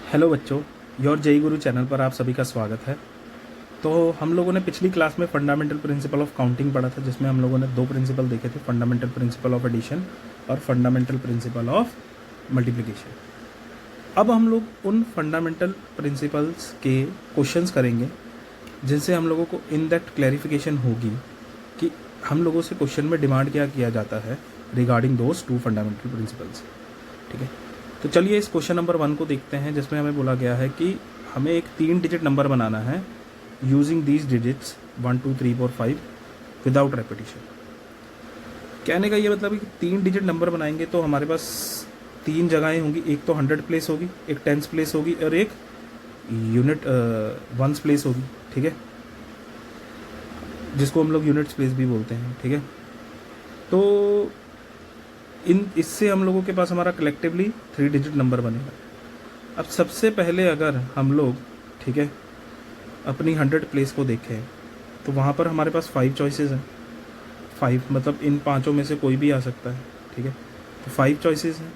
Hello बच्चों, your जय गुरु channel पर आप सभी का स्वागत है। तो हम लोगों ने पिछली क्लास में फंडामेंटल प्रिंसिपल ऑफ काउंटिंग पढ़ा था, जिसमें हम लोगों ने दो प्रिंसिपल देखे थे, फंडामेंटल प्रिंसिपल ऑफ एडिशन और फंडामेंटल प्रिंसिपल ऑफ मल्टीप्लिकेशन। अब हम लोग उन फंडामेंटल प्रिंसिपल्स के क्वेश्चंस करेंगे जिनसे हम लोगों को इन दैट क्लैरिफिकेशन होगी कि हम लोगों से क्वेश्चन में डिमांड क्या किया जाता है regarding those two fundamental principles. ठीक है, तो चलिए इस क्वेश्चन नंबर 1 को देखते हैं, जिसमें हमें बोला गया है कि हमें एक 3 डिजिट नंबर बनाना है using these digits 1 2 3 4 5 without repetition. कहने का ये मतलब है कि 3 डिजिट नंबर बनाएंगे तो हमारे पास 3 जगहें होंगी, एक तो 100 प्लेस होगी, एक टेंस प्लेस होगी और एक यूनिट वंस प्लेस होगी। ठीक है, जिसको हम लोग यूनिट्स प्लेस भी बोलते हैं। ठीक है, तो इससे हम लोगों के पास हमारा कलेक्टिवली 3 डिजिट नंबर बनेगा। अब सबसे पहले अगर हम लोग, ठीक है, अपनी 100 प्लेस को देखें तो वहाँ पर हमारे पास 5 चॉइसेस हैं। 5 मतलब इन पांचों में से कोई भी आ सकता है। ठीक है, तो 5 चॉइसेस हैं।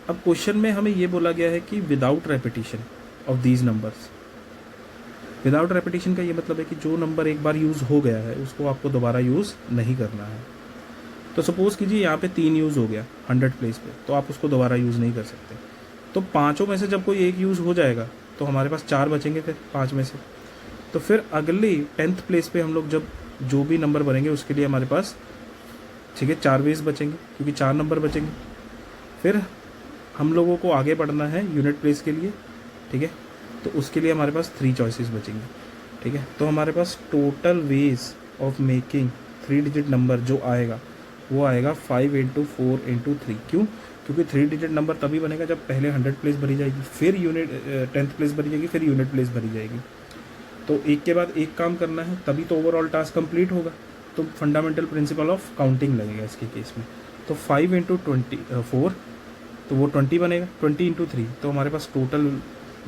अब क्वेश्चन में हमें ये बोला गया है कि without repetition of these numbers. Without repetition का ये मतलब है कि जो नंबर एक बार यूज़ हो गया है उसको आपको दोबारा यूज़ नहीं करना है। तो सपोज़ कीजिए यहाँ पे 3 यूज़ हो गया 100 प्लेस पे, तो आप उसको दोबारा यूज़ नहीं कर सकते। तो पाँचों में से जब कोई एक यूज़ हो जाएगा तो हमारे पास 4 बचेंगे फिर 5 में से। तो फिर अगली 10th प्लेस पे हम लोग जब जो भी नंबर बनेंगे उसके लिए हमारे पास, ठीक है, 4 वेज बचेंगे क्योंकि 4 नंबर बचेंगे। फिर हम लोगों को आगे बढ़ना है यूनिट प्लेस के लिए। ठीक है, तो उसके लिए हमारे पास 3 चॉइसेस बचेंगे। ठीक है, तो हमारे पास total ways of making 3 digit number जो आएगा वो आएगा 5 × 4 × 3। क्यों? क्योंकि 3 डिजिट नंबर तभी बनेगा जब पहले 100 प्लेस भरी जाएगी, फिर यूनिट 10th प्लेस भरी जाएगी, फिर यूनिट प्लेस भरी जाएगी। तो एक के बाद एक काम करना है, तभी तो ओवरऑल टास्क कंप्लीट होगा। तो फंडामेंटल प्रिंसिपल ऑफ काउंटिंग लगेगा इसके केस में। तो 5 × 4 तो वो 20 बनेगा, 20 × 3 तो हमारे पास टोटल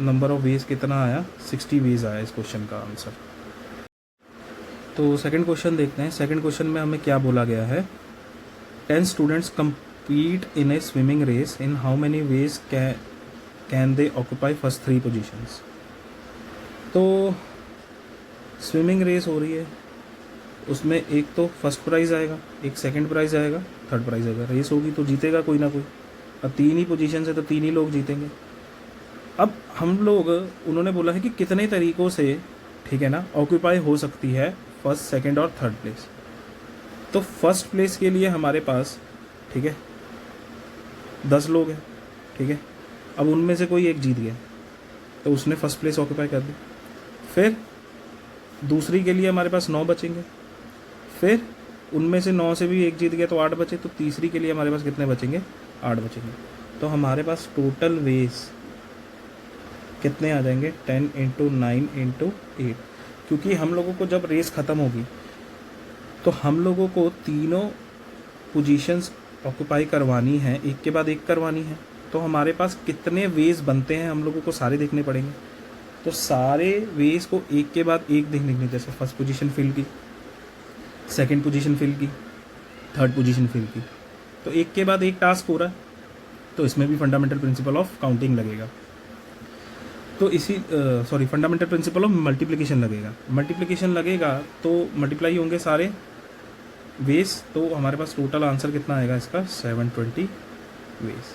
नंबर ऑफ वेज कितना आया, 60 वेज आया इस क्वेश्चन का आंसर। तो सेकंड क्वेश्चन देखते हैं। सेकंड क्वेश्चन में हमें क्या बोला गया है, 10 students compete in a swimming race. In how many ways can they occupy first 3 positions? तो स्विमिंग रेस हो रही है, उसमें एक तो फर्स्ट प्राइज़ आएगा, एक सेकंड प्राइज़ आएगा, थर्ड प्राइज़ आएगा। रेस होगी तो जीतेगा कोई ना कोई। अब 3 ही पोजीशन है तो 3 ही लोग जीतेंगे। अब हम लोग, उन्होंने बोला है कि कितने तरीक़ों से, ठीक है ना, ऑक्यूपाई हो सकती है फर्स्ट सेकंड और थर्ड प्लेस। तो फर्स्ट प्लेस के लिए हमारे पास, ठीक है, 10 लोग हैं। ठीक है, अब उनमें से कोई एक जीत गया तो उसने फर्स्ट प्लेस ऑक्यूपाई कर दी। फिर दूसरी के लिए हमारे पास 9 बचेंगे, फिर उनमें से 9 से भी एक जीत गया तो 8 बचे। तो तीसरी के लिए हमारे पास कितने बचेंगे, 8 बचेंगे। तो हमारे पास टोटल वेज कितने आ जाएंगे, 10 × 9 × 8। क्योंकि हम लोगों को जब रेस ख़त्म होगी तो हम लोगों को तीनों पोजीशंस ऑक्यूपाई करवानी है, एक के बाद एक करवानी है। तो हमारे पास कितने वेज बनते हैं हम लोगों को सारे देखने पड़ेंगे। तो सारे वेज को एक के बाद एक देखने के लिए, जैसे फर्स्ट पोजीशन फिल की, सेकंड पोजीशन फिल की, थर्ड पोजीशन फिल की, तो एक के बाद एक टास्क हो रहा है। तो इसमें भी फंडामेंटल प्रिंसिपल ऑफ काउंटिंग लगेगा। तो फंडामेंटल प्रिंसिपल ऑफ मल्टीप्लिकेशन लगेगा। मल्टीप्लिकेशन लगेगा तो मल्टीप्लाई होंगे सारे वेज। तो हमारे पास टोटल आंसर कितना आएगा इसका, 720 वेज।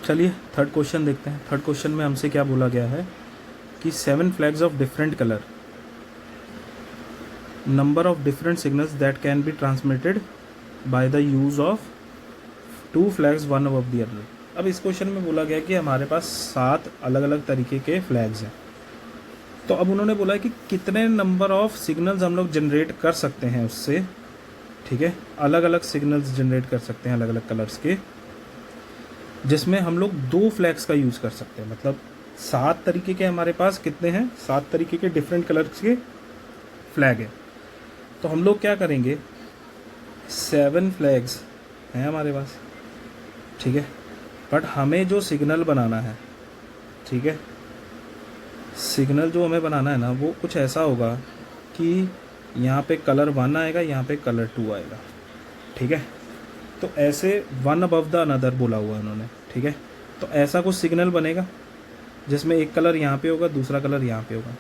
चलिए थर्ड क्वेश्चन देखते हैं। थर्ड क्वेश्चन में हमसे क्या बोला गया है कि 7 flags of different colour, number of different signals that can be transmitted by the use of 2 flags one above the other. अब इस क्वेश्चन में बोला गया कि हमारे पास 7 अलग अलग तरीके के फ्लैग्स हैं। तो अब उन्होंने बोला है कि कितने नंबर ऑफ सिग्नल्स हम लोग जनरेट कर सकते हैं उससे। ठीक है, अलग अलग सिग्नल्स जनरेट कर सकते हैं अलग अलग कलर्स के, जिसमें हम लोग 2 फ्लैग्स का यूज़ कर सकते हैं। मतलब 7 तरीके के हमारे पास कितने हैं, 7 तरीके के डिफरेंट कलर्स के फ्लैग हैं। तो हम लोग क्या करेंगे, 7 फ्लैग्स हैं हमारे पास। ठीक है, बट हमें जो सिग्नल बनाना है, ठीक है, सिग्नल जो हमें बनाना है ना, वो कुछ ऐसा होगा कि यहाँ पे कलर 1 आएगा, यहाँ पे कलर 2 आएगा। ठीक है, तो ऐसे 1 अबव द अनदर बोला हुआ है उन्होंने। ठीक है, तो ऐसा कुछ सिग्नल बनेगा जिसमें एक कलर यहाँ पे होगा, दूसरा कलर यहाँ पे होगा।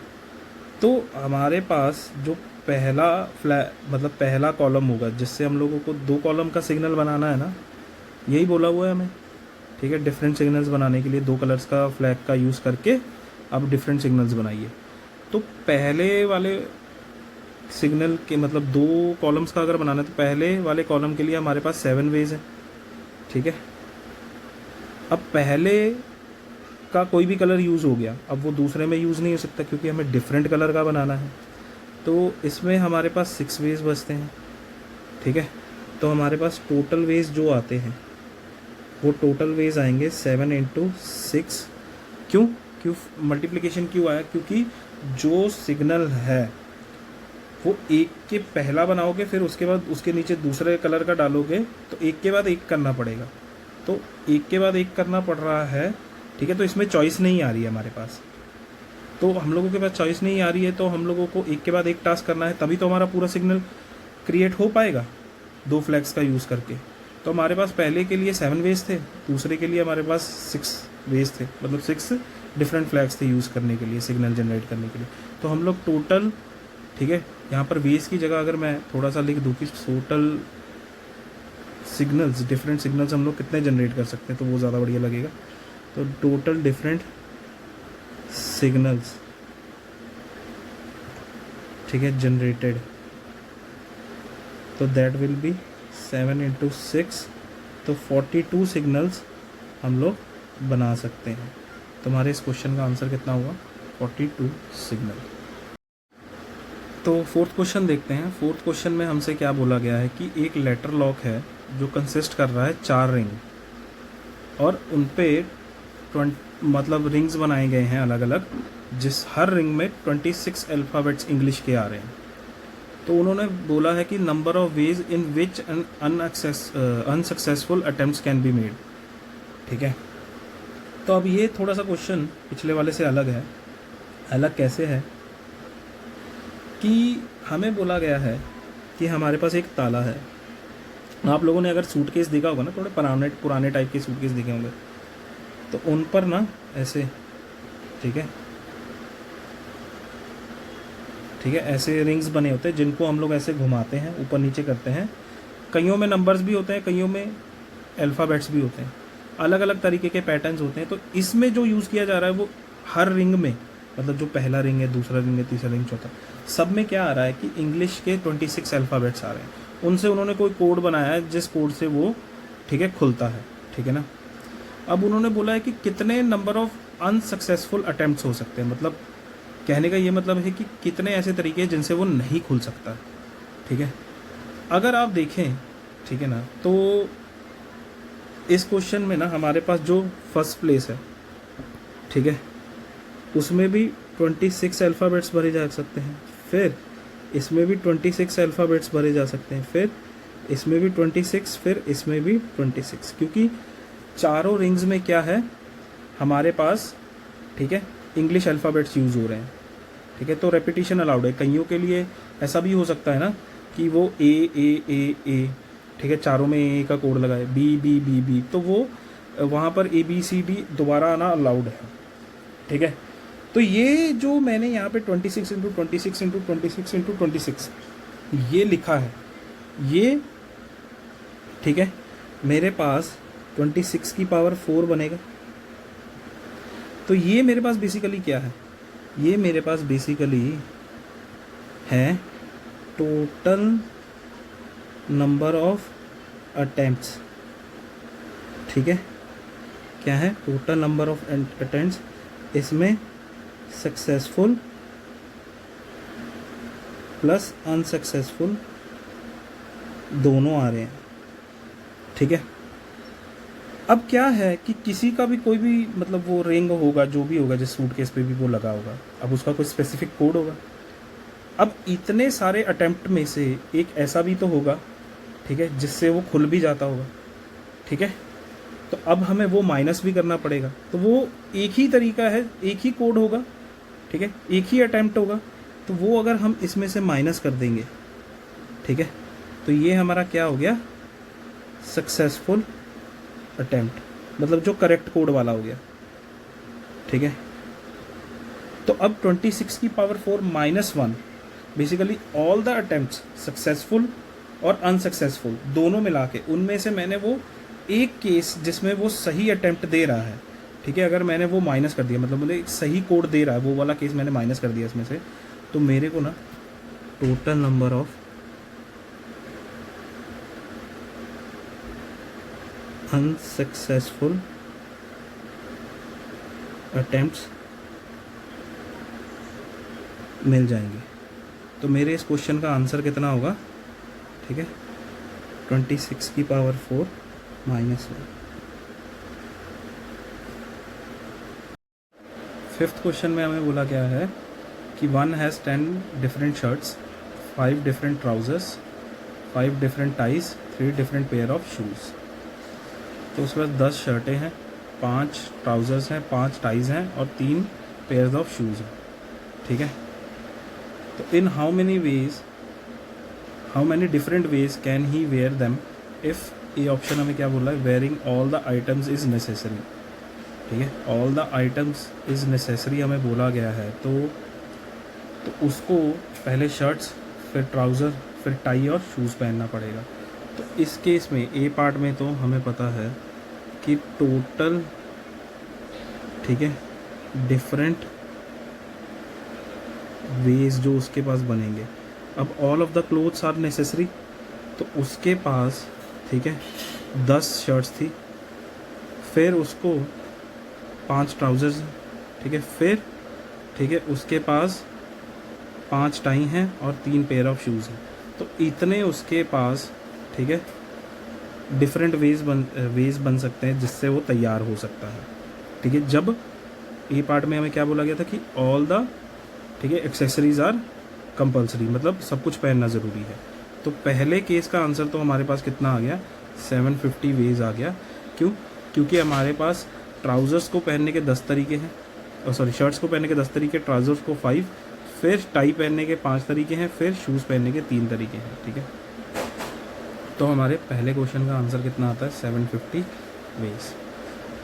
तो हमारे पास जो पहला मतलब पहला कॉलम होगा जिससे हम लोगों को 2 कॉलम का सिग्नल बनाना है ना, यही बोला हुआ है हमें, ठीक है। डिफरेंट सिग्नल्स बनाने के लिए 2 कलर्स का फ्लैग का यूज़ करके आप डिफरेंट सिग्नल्स बनाइए। तो पहले वाले सिग्नल के मतलब 2 कॉलम्स का अगर बनाना है तो पहले वाले कॉलम के लिए हमारे पास 7 वेज है, ठीक है। अब पहले का कोई भी कलर यूज़ हो गया, अब वो दूसरे में यूज़ नहीं हो सकता क्योंकि हमें डिफरेंट कलर का बनाना है। तो इसमें हमारे पास 6 वेज बचते हैं, ठीक है। तो हमारे पास टोटल वेज जो आते हैं वो टोटल वेज आएंगे 7 × 6। क्यों मल्टीप्लिकेशन क्यों आया? क्योंकि जो सिग्नल है वो एक के पहला बनाओगे, फिर उसके बाद उसके नीचे दूसरे कलर का डालोगे, तो एक के बाद एक करना पड़ेगा। तो एक के बाद एक करना पड़ रहा है, ठीक है। तो इसमें चॉइस नहीं आ रही है हमारे पास, तो हम लोगों के पास चॉइस नहीं आ रही है, तो हम लोगों को एक के बाद एक टास्क करना है, तभी तो हमारा पूरा सिग्नल क्रिएट हो पाएगा 2 फ्लैग्स का यूज़ करके। तो हमारे पास पहले के लिए 7 वेज थे, दूसरे के लिए हमारे पास 6 वेज थे, मतलब 6 डिफरेंट फ्लैग्स थे यूज़ करने के लिए, सिग्नल जनरेट करने के लिए। तो हम लोग टोटल, ठीक है, यहाँ पर वेज की जगह अगर मैं थोड़ा सा लिख दूँ कि टोटल सिग्नल्स, डिफरेंट सिग्नल्स हम लोग कितने जनरेट कर सकते हैं, तो वो ज़्यादा बढ़िया लगेगा। तो टोटल डिफरेंट सिग्नल्स, ठीक है, जनरेटेड, तो दैट विल बी 7 × 6, तो 42 सिग्नल्स हम लोग बना सकते हैं। तो हमारे इस क्वेश्चन का आंसर कितना हुआ? 42 सिग्नल। तो 4th क्वेश्चन देखते हैं। 4th क्वेश्चन में हमसे क्या बोला गया है कि एक लेटर लॉक है जो कंसिस्ट कर रहा है 4 रिंग, और उन पे मतलब रिंग्स बनाए गए हैं अलग अलग, जिस हर रिंग में 26 अल्फ़ाबेट्स इंग्लिश के आ रहे हैं। तो उन्होंने बोला है कि number of ways in which unsuccessful attempts can be made, ठीक है। तो अब ये थोड़ा सा क्वेश्चन पिछले वाले से अलग है। अलग कैसे है कि हमें बोला गया है कि हमारे पास एक ताला है। आप लोगों ने अगर सूटकेस देखा होगा ना, थोड़े पुराने टाइप के सूटकेस देखे होंगे, तो उन पर ना ऐसे, ठीक है, ऐसे रिंग्स बने होते हैं जिनको हम लोग ऐसे घुमाते हैं, ऊपर नीचे करते हैं। कईयों में नंबर्स भी होते हैं, कईयों में अल्फ़ाबेट्स भी होते हैं, अलग अलग तरीके के पैटर्न्स होते हैं। तो इसमें जो यूज़ किया जा रहा है वो हर रिंग में, मतलब जो पहला रिंग है, दूसरा रिंग है, तीसरा रिंग, चौथा, सब में क्या आ रहा है कि इंग्लिश के 26 अल्फ़ाबेट्स आ रहे हैं। उनसे उन्होंने कोई कोड बनाया है जिस कोड से वो, ठीक है, खुलता है, ठीक है ना। अब उन्होंने बोला है कि कितने नंबर ऑफ अनसक्सेसफुल अटेम्प्ट्स हो सकते हैं, मतलब कहने का ये मतलब है कि कितने ऐसे तरीके हैं जिनसे वो नहीं खुल सकता, ठीक है। अगर आप देखें, ठीक है ना, तो इस क्वेश्चन में ना हमारे पास जो फर्स्ट प्लेस है, ठीक है, उसमें भी 26 अल्फ़ाबेट्स भरे जा सकते हैं, फिर इसमें भी 26 अल्फ़ाबेट्स भरे जा सकते हैं, फिर इसमें भी 26, फिर इसमें भी 26, क्योंकि चारों रिंग्स में क्या है हमारे पास, ठीक है, इंग्लिश अल्फ़ाबेट्स यूज़ हो रहे हैं, ठीक है। तो रेपिटेशन अलाउड है। कईयों के लिए ऐसा भी हो सकता है ना कि वो ए, ठीक है, चारों में ए का कोड लगाए, बी, तो वो वहाँ पर ABCD दोबारा आना अलाउड है, ठीक है। तो ये जो मैंने यहाँ पे 26 × 26 × 26 × 26 ये लिखा है, ये, ठीक है, मेरे पास 26 की पावर 4 बनेगा। तो ये मेरे पास बेसिकली क्या है? ये मेरे पास बेसिकली है टोटल नंबर ऑफ अटेम्प्ट्स, ठीक है। क्या है? Total number of attempts. इसमें सक्सेसफुल प्लस अनसक्सेसफुल दोनों आ रहे हैं, ठीक है। अब क्या है कि किसी का भी कोई भी मतलब वो रिंग होगा, जो भी होगा, जिस सूटकेस पे भी वो लगा होगा, अब उसका कोई स्पेसिफिक कोड होगा। अब इतने सारे अटेम्प्ट में से एक ऐसा भी तो होगा, ठीक है, जिससे वो खुल भी जाता होगा, ठीक है। तो अब हमें वो माइनस भी करना पड़ेगा। तो वो एक ही तरीका है, एक ही कोड होगा, ठीक है, एक ही अटेम्प्ट होगा। तो वो अगर हम इसमें से माइनस कर देंगे, ठीक है, तो ये हमारा क्या हो गया? सक्सेसफुल अटेम्प्ट, मतलब जो करेक्ट कोड वाला हो गया, ठीक है। तो अब 26 की power 4 -1 basically all the attempts successful और अनसक्सेसफुल दोनों मिला के, उनमें से मैंने वो एक केस जिसमें वो सही अटेम्प्ट दे रहा है, ठीक है, अगर मैंने वो माइनस कर दिया, मतलब मुझे सही कोड दे रहा है, वो वाला केस मैंने माइनस कर दिया इसमें से, तो मेरे को ना total number of unsuccessful attempts मिल जाएंगे। तो मेरे इस क्वेश्चन का आंसर कितना होगा, ठीक है, 26 की पावर 4 -1। फिफ्थ क्वेश्चन में हमें बोला गया है कि 1 has 10 different shirts, 5 different trousers, 5 different ties, 3 different pair of shoes. तो उसके बाद 10 शर्टें हैं, 5 ट्राउज़र्स हैं, 5 टाइज हैं और 3 पेयर ऑफ शूज़ हैं, ठीक है। तो in how many different ways can he wear them if, ये ऑप्शन हमें क्या बोला है, wearing all the items is necessary, ठीक है, all the items is necessary हमें बोला गया है। तो उसको पहले शर्ट्स, फिर ट्राउज़र, फिर टाई और शूज़ पहनना पड़ेगा। तो इस केस में ए पार्ट में तो हमें पता है कि टोटल, ठीक है, डिफरेंट वेज जो उसके पास बनेंगे। अब all of the clothes are necessary, तो उसके पास, ठीक है, 10 शर्ट्स थी, फिर उसको 5 ट्राउज़र्स, ठीक है, फिर, ठीक है, उसके पास 5 टाई हैं और 3 पेयर ऑफ शूज़ हैं। तो इतने उसके पास, ठीक है, डिफरेंट वेज बन सकते हैं जिससे वो तैयार हो सकता है, ठीक है। जब ए पार्ट में हमें क्या बोला गया था कि ऑल द, ठीक है, एक्सेसरीज आर कंपलसरी, मतलब सब कुछ पहनना ज़रूरी है। तो पहले केस का आंसर तो हमारे पास कितना आ गया, 750 वेज आ गया। क्यों? क्योंकि हमारे पास ट्राउज़र्स को पहनने के 10 तरीके हैं, सॉरी, शर्ट्स को पहनने के 10 तरीके, ट्राउज़र्स को 5, फिर टाई पहनने के 5 तरीके हैं, फिर शूज़ पहनने के 3 तरीके हैं, ठीक है। तो हमारे पहले क्वेश्चन का आंसर कितना आता है, 750 वेज।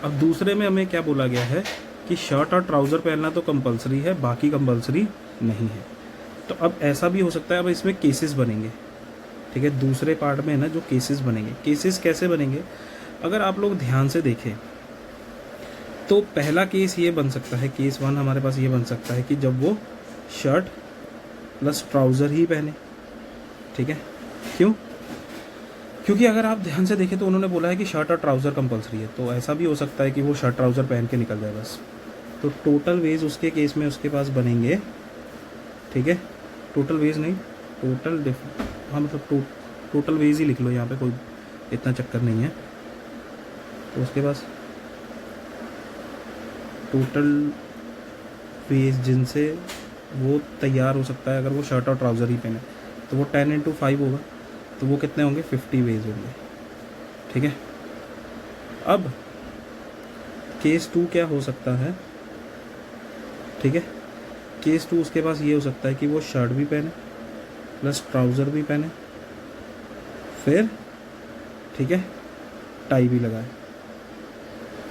अब दूसरे में हमें क्या बोला गया है कि शर्ट और ट्राउज़र पहनना तो कंपलसरी है, बाकी कंपलसरी नहीं है। तो अब ऐसा भी हो सकता है, अब इसमें केसेस बनेंगे, ठीक है, दूसरे पार्ट में ना जो केसेस बनेंगे, केसेस कैसे बनेंगे, अगर आप लोग ध्यान से देखें तो पहला केस ये बन सकता है, केस 1 हमारे पास ये बन सकता है कि जब वो शर्ट प्लस ट्राउज़र ही पहने, ठीक है। क्यों? क्योंकि अगर आप ध्यान से देखें तो उन्होंने बोला है कि शर्ट और ट्राउज़र कंपलसरी है, तो ऐसा भी हो सकता है कि वो शर्ट ट्राउज़र पहन के निकल जाए बस। तो टोटल वेज उसके केस में उसके पास बनेंगे, ठीक है, टोटल वेज नहीं, हाँ, मतलब टोटल वेज ही लिख लो यहाँ पे, कोई इतना चक्कर नहीं है। तो उसके पास टोटल वेज जिनसे वो तैयार हो सकता है अगर वो शर्ट और ट्राउज़र ही पहने, तो वो 10 × 5 होगा, तो वो कितने होंगे, 50 वेज होंगे, ठीक है। अब केस 2 क्या हो सकता है, ठीक है, केस 2 उसके पास ये हो सकता है कि वो शर्ट भी पहने प्लस ट्राउज़र भी पहने, फिर, ठीक है, टाई भी लगाए,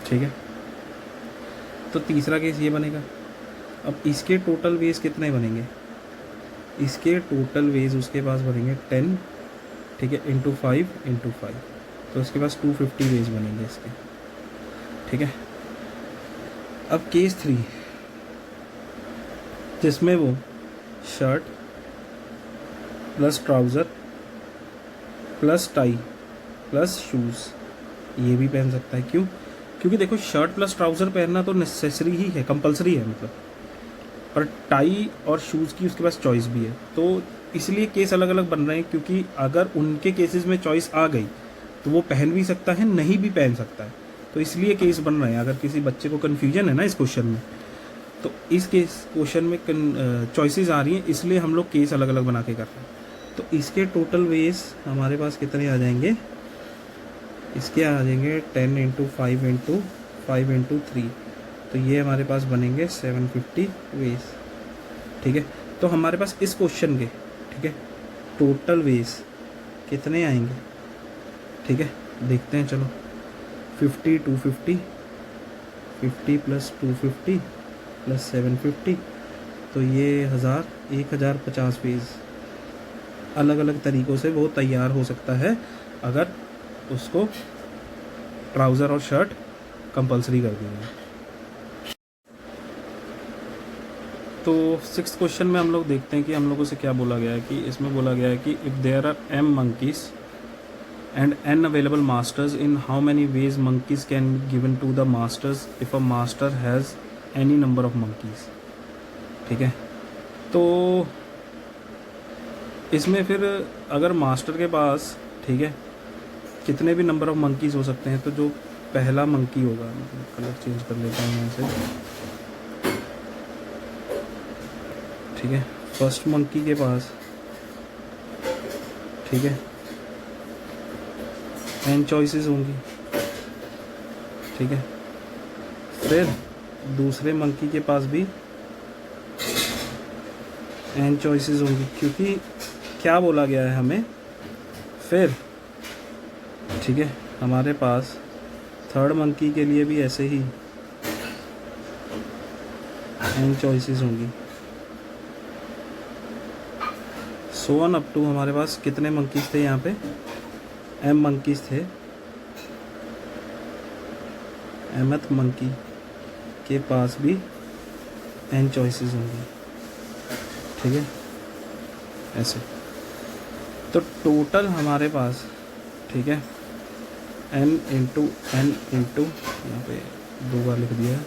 ठीक है। तो तीसरा केस ये बनेगा। अब इसके टोटल वेज कितने बनेंगे, इसके टोटल वेज उसके पास बनेंगे 10, ठीक है, × 5 × 5, तो उसके पास 250 वेज बनेंगे इसके, ठीक है। अब केस 3 जिसमें वो shirt plus trouser plus tie plus shoes ये भी पहन सकता है। क्यों? क्योंकि देखो शर्ट प्लस ट्राउज़र पहनना तो नेसेसरी ही है, कंपलसरी है मतलब, और टाई और शूज़ की उसके पास चॉइस भी है। तो इसलिए केस अलग अलग बन रहे हैं, क्योंकि अगर उनके केसेस में चॉइस आ गई तो वो पहन भी सकता है, नहीं भी पहन सकता है, तो इसलिए केस बन रहे हैं। अगर किसी बच्चे को कन्फ्यूजन है ना इस क्वेश्चन में, तो इस केस क्वेश्चन में चॉइसेस आ रही हैं, इसलिए हम लोग केस अलग अलग बना के कर रहे हैं। तो इसके टोटल वेज हमारे पास कितने आ जाएंगे, इसके आ जाएंगे 10 × 5 × 5 × 3, तो ये हमारे पास बनेंगे 750 वेज, ठीक है। तो हमारे पास इस क्वेश्चन के, ठीक है, टोटल वेज कितने आएंगे, ठीक है, देखते हैं चलो। 50 250, 50 प्लस 250 प्लस 750, तो ये 1050 वेज अलग अलग तरीक़ों से वो तैयार हो सकता है अगर उसको ट्राउज़र और शर्ट कंपलसरी कर दी है। तो 6th क्वेश्चन में हम लोग देखते हैं कि हम लोगों से क्या बोला गया है। कि इसमें बोला गया है कि if there are m monkeys and n available masters, in how many ways monkeys can be given to the masters if a master has any number of monkeys। ठीक है, तो इसमें फिर अगर मास्टर के पास, ठीक है, कितने भी नंबर ऑफ मंकीज़ हो सकते हैं, तो जो पहला मंकी होगा, कलर चेंज कर लेता हूँ यहाँ से, ठीक है, फर्स्ट मंकी के पास, ठीक है, n चॉइसेस होंगी, ठीक है, फिर दूसरे मंकी के पास भी n चॉइसेस होंगी, क्योंकि क्या बोला गया है हमें, फिर ठीक है हमारे पास थर्ड मंकी के लिए भी ऐसे ही n चॉइसेस होंगी। सो ऑन अप टू हमारे पास कितने मंकीज़ थे यहाँ पे, m मंकीज़ थे, mth मंकी के पास भी n चॉइसेस होंगी, ठीक है, ऐसे। तो टोटल हमारे पास, ठीक है, n इंटू यहाँ पे 2 बार लिख दिया है,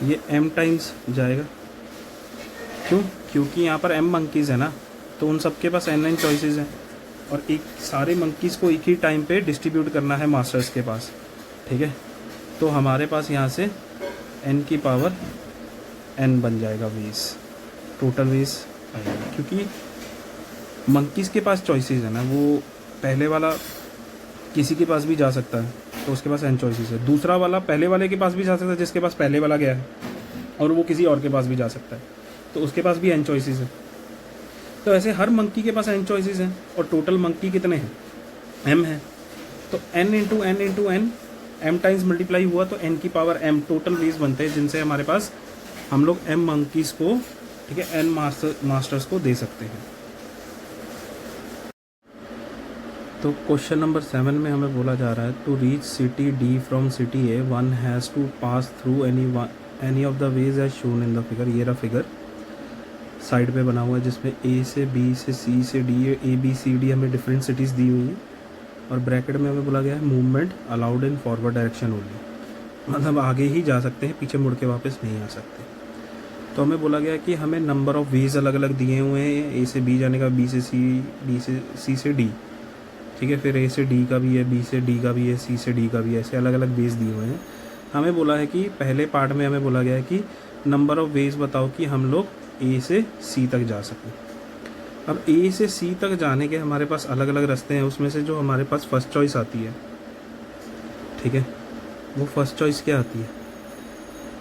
ये m टाइम्स जाएगा। क्यों? क्योंकि यहाँ पर m मंकीज़ है ना, तो उन सब के पास n चॉइसेस हैं और एक सारे मंकीज़ को एक ही टाइम पे डिस्ट्रीब्यूट करना है मास्टर्स के पास, ठीक है। तो हमारे पास यहाँ से n की पावर n बन जाएगा वेज, टोटल वेज आएगा, क्योंकि मंकीज़ के पास चॉइसेस है ना, वो पहले वाला किसी के पास भी जा सकता है तो उसके पास n चॉइसेस है, दूसरा वाला पहले वाले के पास भी जा सकता है जिसके पास पहले वाला गया है, और वो किसी और के पास भी जा सकता है तो उसके पास भी n चॉइसेस है। तो ऐसे हर मंकी के पास n चॉइसेस हैं और टोटल मंकी कितने हैं, m है, तो n into n m times multiply हुआ तो n की पावर m टोटल वेज बनते हैं, जिनसे हमारे पास हम लोग m मंकीज़ को, ठीक है, n मास्टर्स को दे सकते हैं। तो क्वेश्चन नंबर 7 में हमें बोला जा रहा है, to reach city D from city A one has to pass through any of the ways as shown in the figure. ये रहा फिगर साइड पे बना हुआ है जिसमें ए से बी से सी से D, A B C D हमें डिफरेंट सिटीज़ दी हुई हैं और ब्रैकेट में हमें बोला गया है movement allowed in forward direction only, मतलब आगे ही जा सकते हैं, पीछे मुड़ के वापस नहीं आ सकते। तो हमें बोला गया है कि हमें नंबर ऑफ़ वेज अलग अलग दिए हुए हैं, ए से बी जाने का, बी से सी, डी से सी से डी, ठीक है, फिर ए से डी का भी है, बी से डी का भी है, सी से डी का भी है, ऐसे अलग अलग वेज दिए हुए हैं। हमें बोला है कि पहले पार्ट में हमें बोला गया है कि नंबर ऑफ़ वेज बताओ कि हम लोग ए से सी तक जा सकें। अब ए से सी तक जाने के हमारे पास अलग अलग रास्ते हैं, उसमें से जो हमारे पास फर्स्ट चॉइस आती है, ठीक है, वो फर्स्ट चॉइस क्या आती है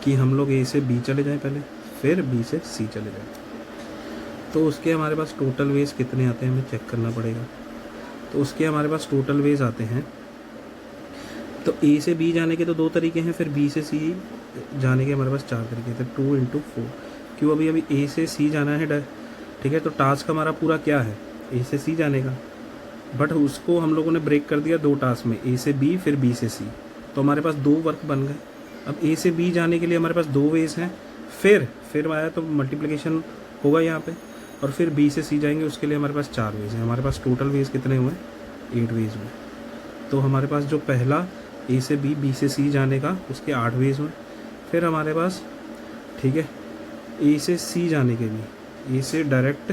कि हम लोग ए से बी चले जाएं पहले, फिर बी से सी चले जाएं। तो उसके हमारे पास टोटल वेज कितने आते हैं हमें चेक करना पड़ेगा। तो उसके हमारे पास टोटल वेज आते हैं, तो ए से बी जाने के तो 2 तरीके हैं, फिर बी से सी जाने के हमारे पास 4 तरीके थे, 2 इंटू 4। क्यों? अभी ए से सी जाना है, ठीक है, तो टास्क हमारा पूरा क्या है, ए से सी जाने का, बट उसको हम लोगों ने ब्रेक कर दिया 2 टास्क में, ए से बी फिर बी से सी, तो हमारे पास 2 वर्क बन गए। अब ए से बी जाने के लिए हमारे पास 2 वेज हैं, फिर आया तो मल्टीप्लिकेशन होगा यहाँ पे, और फिर बी से सी जाएंगे, उसके लिए हमारे पास 4 वेज हैं। हमारे पास टोटल वेज कितने हुए, 8 वेज हुए। तो हमारे पास जो पहला ए से बी, बी से सी जाने का, उसके 8 वेज हुए। फिर हमारे पास, ठीक है, ए से सी जाने के भी, ए से डायरेक्ट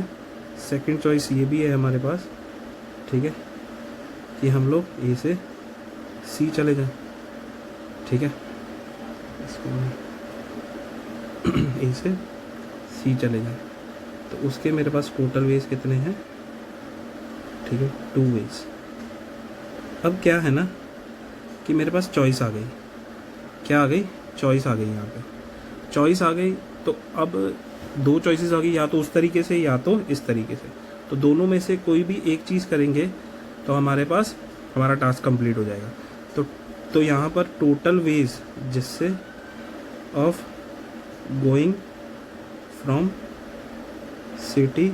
सेकंड चॉइस ये भी है हमारे पास, ठीक है, कि हम लोग ए से सी चले जाएं, ठीक है, इसको ए से सी चले जाएं। तो उसके मेरे पास टोटल वेज कितने हैं, ठीक है, 2 वेज। अब क्या है ना कि मेरे पास चॉइस आ गई, क्या आ गई, चॉइस आ गई। यहाँ पे चॉइस आ गई, तो अब 2 चॉइसेस आ गई, या तो उस तरीके से या तो इस तरीके से। तो दोनों में से कोई भी एक चीज़ करेंगे तो हमारे पास हमारा टास्क कंप्लीट हो जाएगा। तो यहाँ पर टोटल वेज जिससे of going from city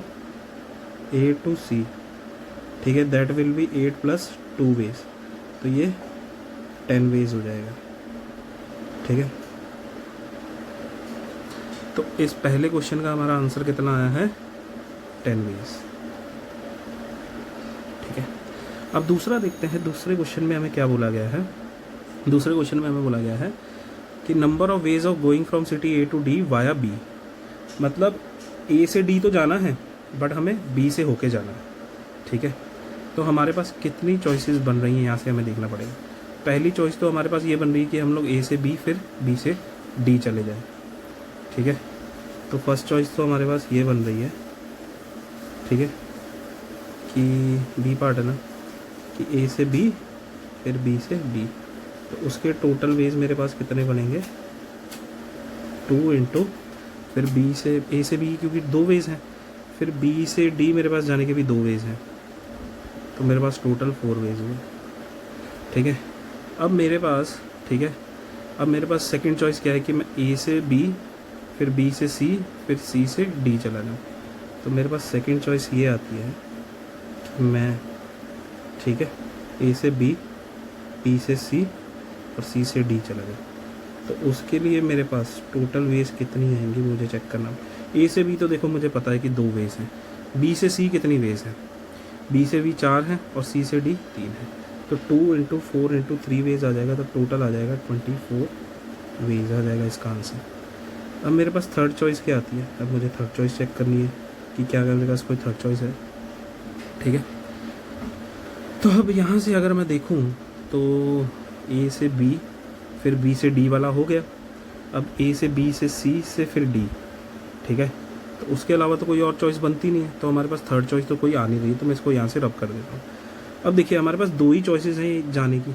A to C, ठीक है, दैट विल बी 8 + 2 वेज, तो ये 10 वेज हो जाएगा। ठीक है, तो इस पहले क्वेश्चन का हमारा आंसर कितना आया है, 10 वेज। ठीक है, अब दूसरा देखते हैं। दूसरे क्वेश्चन में हमें क्या बोला गया है। दूसरे क्वेश्चन में हमें बोला गया है कि number of ways of going from city A to D via B, मतलब ए से डी तो जाना है बट हमें बी से होके जाना है। ठीक है, तो हमारे पास कितनी चॉइसेस बन रही हैं यहाँ से हमें देखना पड़ेगा। पहली चॉइस तो हमारे पास ये बन रही है कि हम लोग ए से बी फिर बी से डी चले जाएं। ठीक है, तो फर्स्ट चॉइस तो हमारे पास ये बन रही है, ठीक है, कि बी पार्ट है ना, कि ए से बी फिर बी से डी, तो उसके टोटल वेज मेरे पास कितने बनेंगे, 2 इंटू फिर बी से ए से बी, क्योंकि 2 वेज हैं, फिर बी से डी मेरे पास जाने के भी 2 वेज हैं, तो मेरे पास टोटल 4 वेज हुए। ठीक है, अब मेरे पास, ठीक है, अब मेरे पास सेकंड चॉइस क्या है कि मैं ए से बी फिर बी से सी फिर सी से डी चला जाऊँ, तो मेरे पास सेकंड चॉइस ये आती है कि मैं, ठीक है, ए से बी से सी और सी से डी चला जाऊँ। तो उसके लिए मेरे पास टोटल वेज कितनी आएंगी मुझे चेक करना। ए से बी तो देखो मुझे पता है कि 2 वेज हैं, बी से सी कितनी वेज है, बी से बी 4 हैं और सी से डी 3 है, तो 2 इंटू 4 इंटू 3 वेज आ जाएगा, तो टोटल आ जाएगा 24 वेज आ जाएगा इसका आंसर। अब मेरे पास थर्ड चॉइस क्या आती है, अब मुझे थर्ड चॉइस चेक करनी है कि क्या मेरे पास कोई थर्ड चॉइस है। ठीक है, तो अब यहाँ से अगर मैं देखूँ तो ए से बी फिर बी से डी वाला हो गया, अब ए से बी से सी से फिर डी। ठीक है, तो उसके अलावा तो कोई और चॉइस बनती नहीं है, तो हमारे पास थर्ड चॉइस तो कोई आ नहीं रही, तो मैं इसको यहाँ से रब कर देता हूँ। अब देखिए हमारे पास 2 ही चॉइसेस हैं जाने की।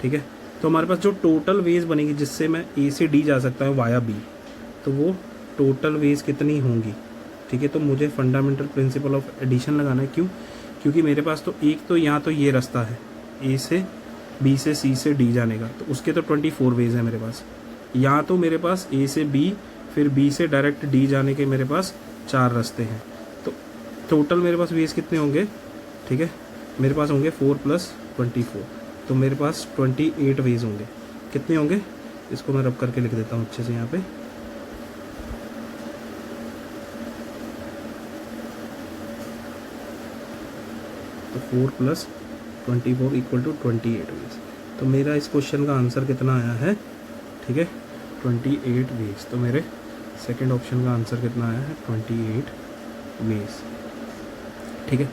ठीक है, तो हमारे पास जो टोटल वेज बनेगी जिससे मैं ए से डी जा सकता हूँ वाया बी, तो वो टोटल वेज कितनी होंगी। ठीक है, तो मुझे फंडामेंटल प्रिंसिपल ऑफ एडिशन लगाना है। क्यों? क्योंकि मेरे पास तो एक तो यहाँ तो ये रास्ता है ए से बी से सी से डी जाने का, तो उसके तो 24 वेज है मेरे पास। यहाँ तो मेरे पास ए से बी फिर बी से डायरेक्ट डी जाने के मेरे पास 4 रास्ते हैं, तो टोटल मेरे पास वेज कितने होंगे। ठीक है, मेरे पास होंगे 4 + 24, तो मेरे पास 28 वेज होंगे। कितने होंगे, इसको मैं रब करके लिख देता हूँ अच्छे से यहाँ पे। तो 4 + 24 = 28 वेज। तो मेरा इस क्वेश्चन का आंसर कितना आया है, ठीक है, 28 वेज। तो मेरे सेकंड ऑप्शन का आंसर कितना आया है, 28 वेज। ठीक है,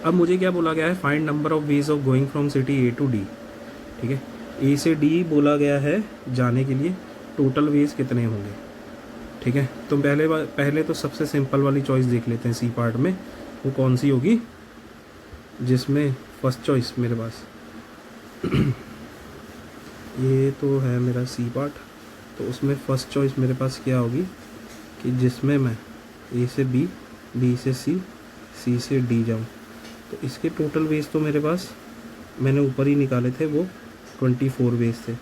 अब मुझे क्या बोला गया है, find number of ways of going from city A to D. ठीक है, ए से डी बोला गया है जाने के लिए, टोटल वेज कितने होंगे। ठीक है, तो पहले तो सबसे सिंपल वाली चॉइस देख लेते हैं सी पार्ट में, वो कौन सी होगी, जिसमें फर्स्ट चॉइस मेरे पास ये तो है मेरा सी पार्ट, तो उसमें फर्स्ट चॉइस मेरे पास क्या होगी कि जिसमें मैं ए से बी, बी से सी, सी से डी जाऊँ, तो इसके टोटल वेज तो मेरे पास मैंने ऊपर ही निकाले थे, वो 24 वेज थे,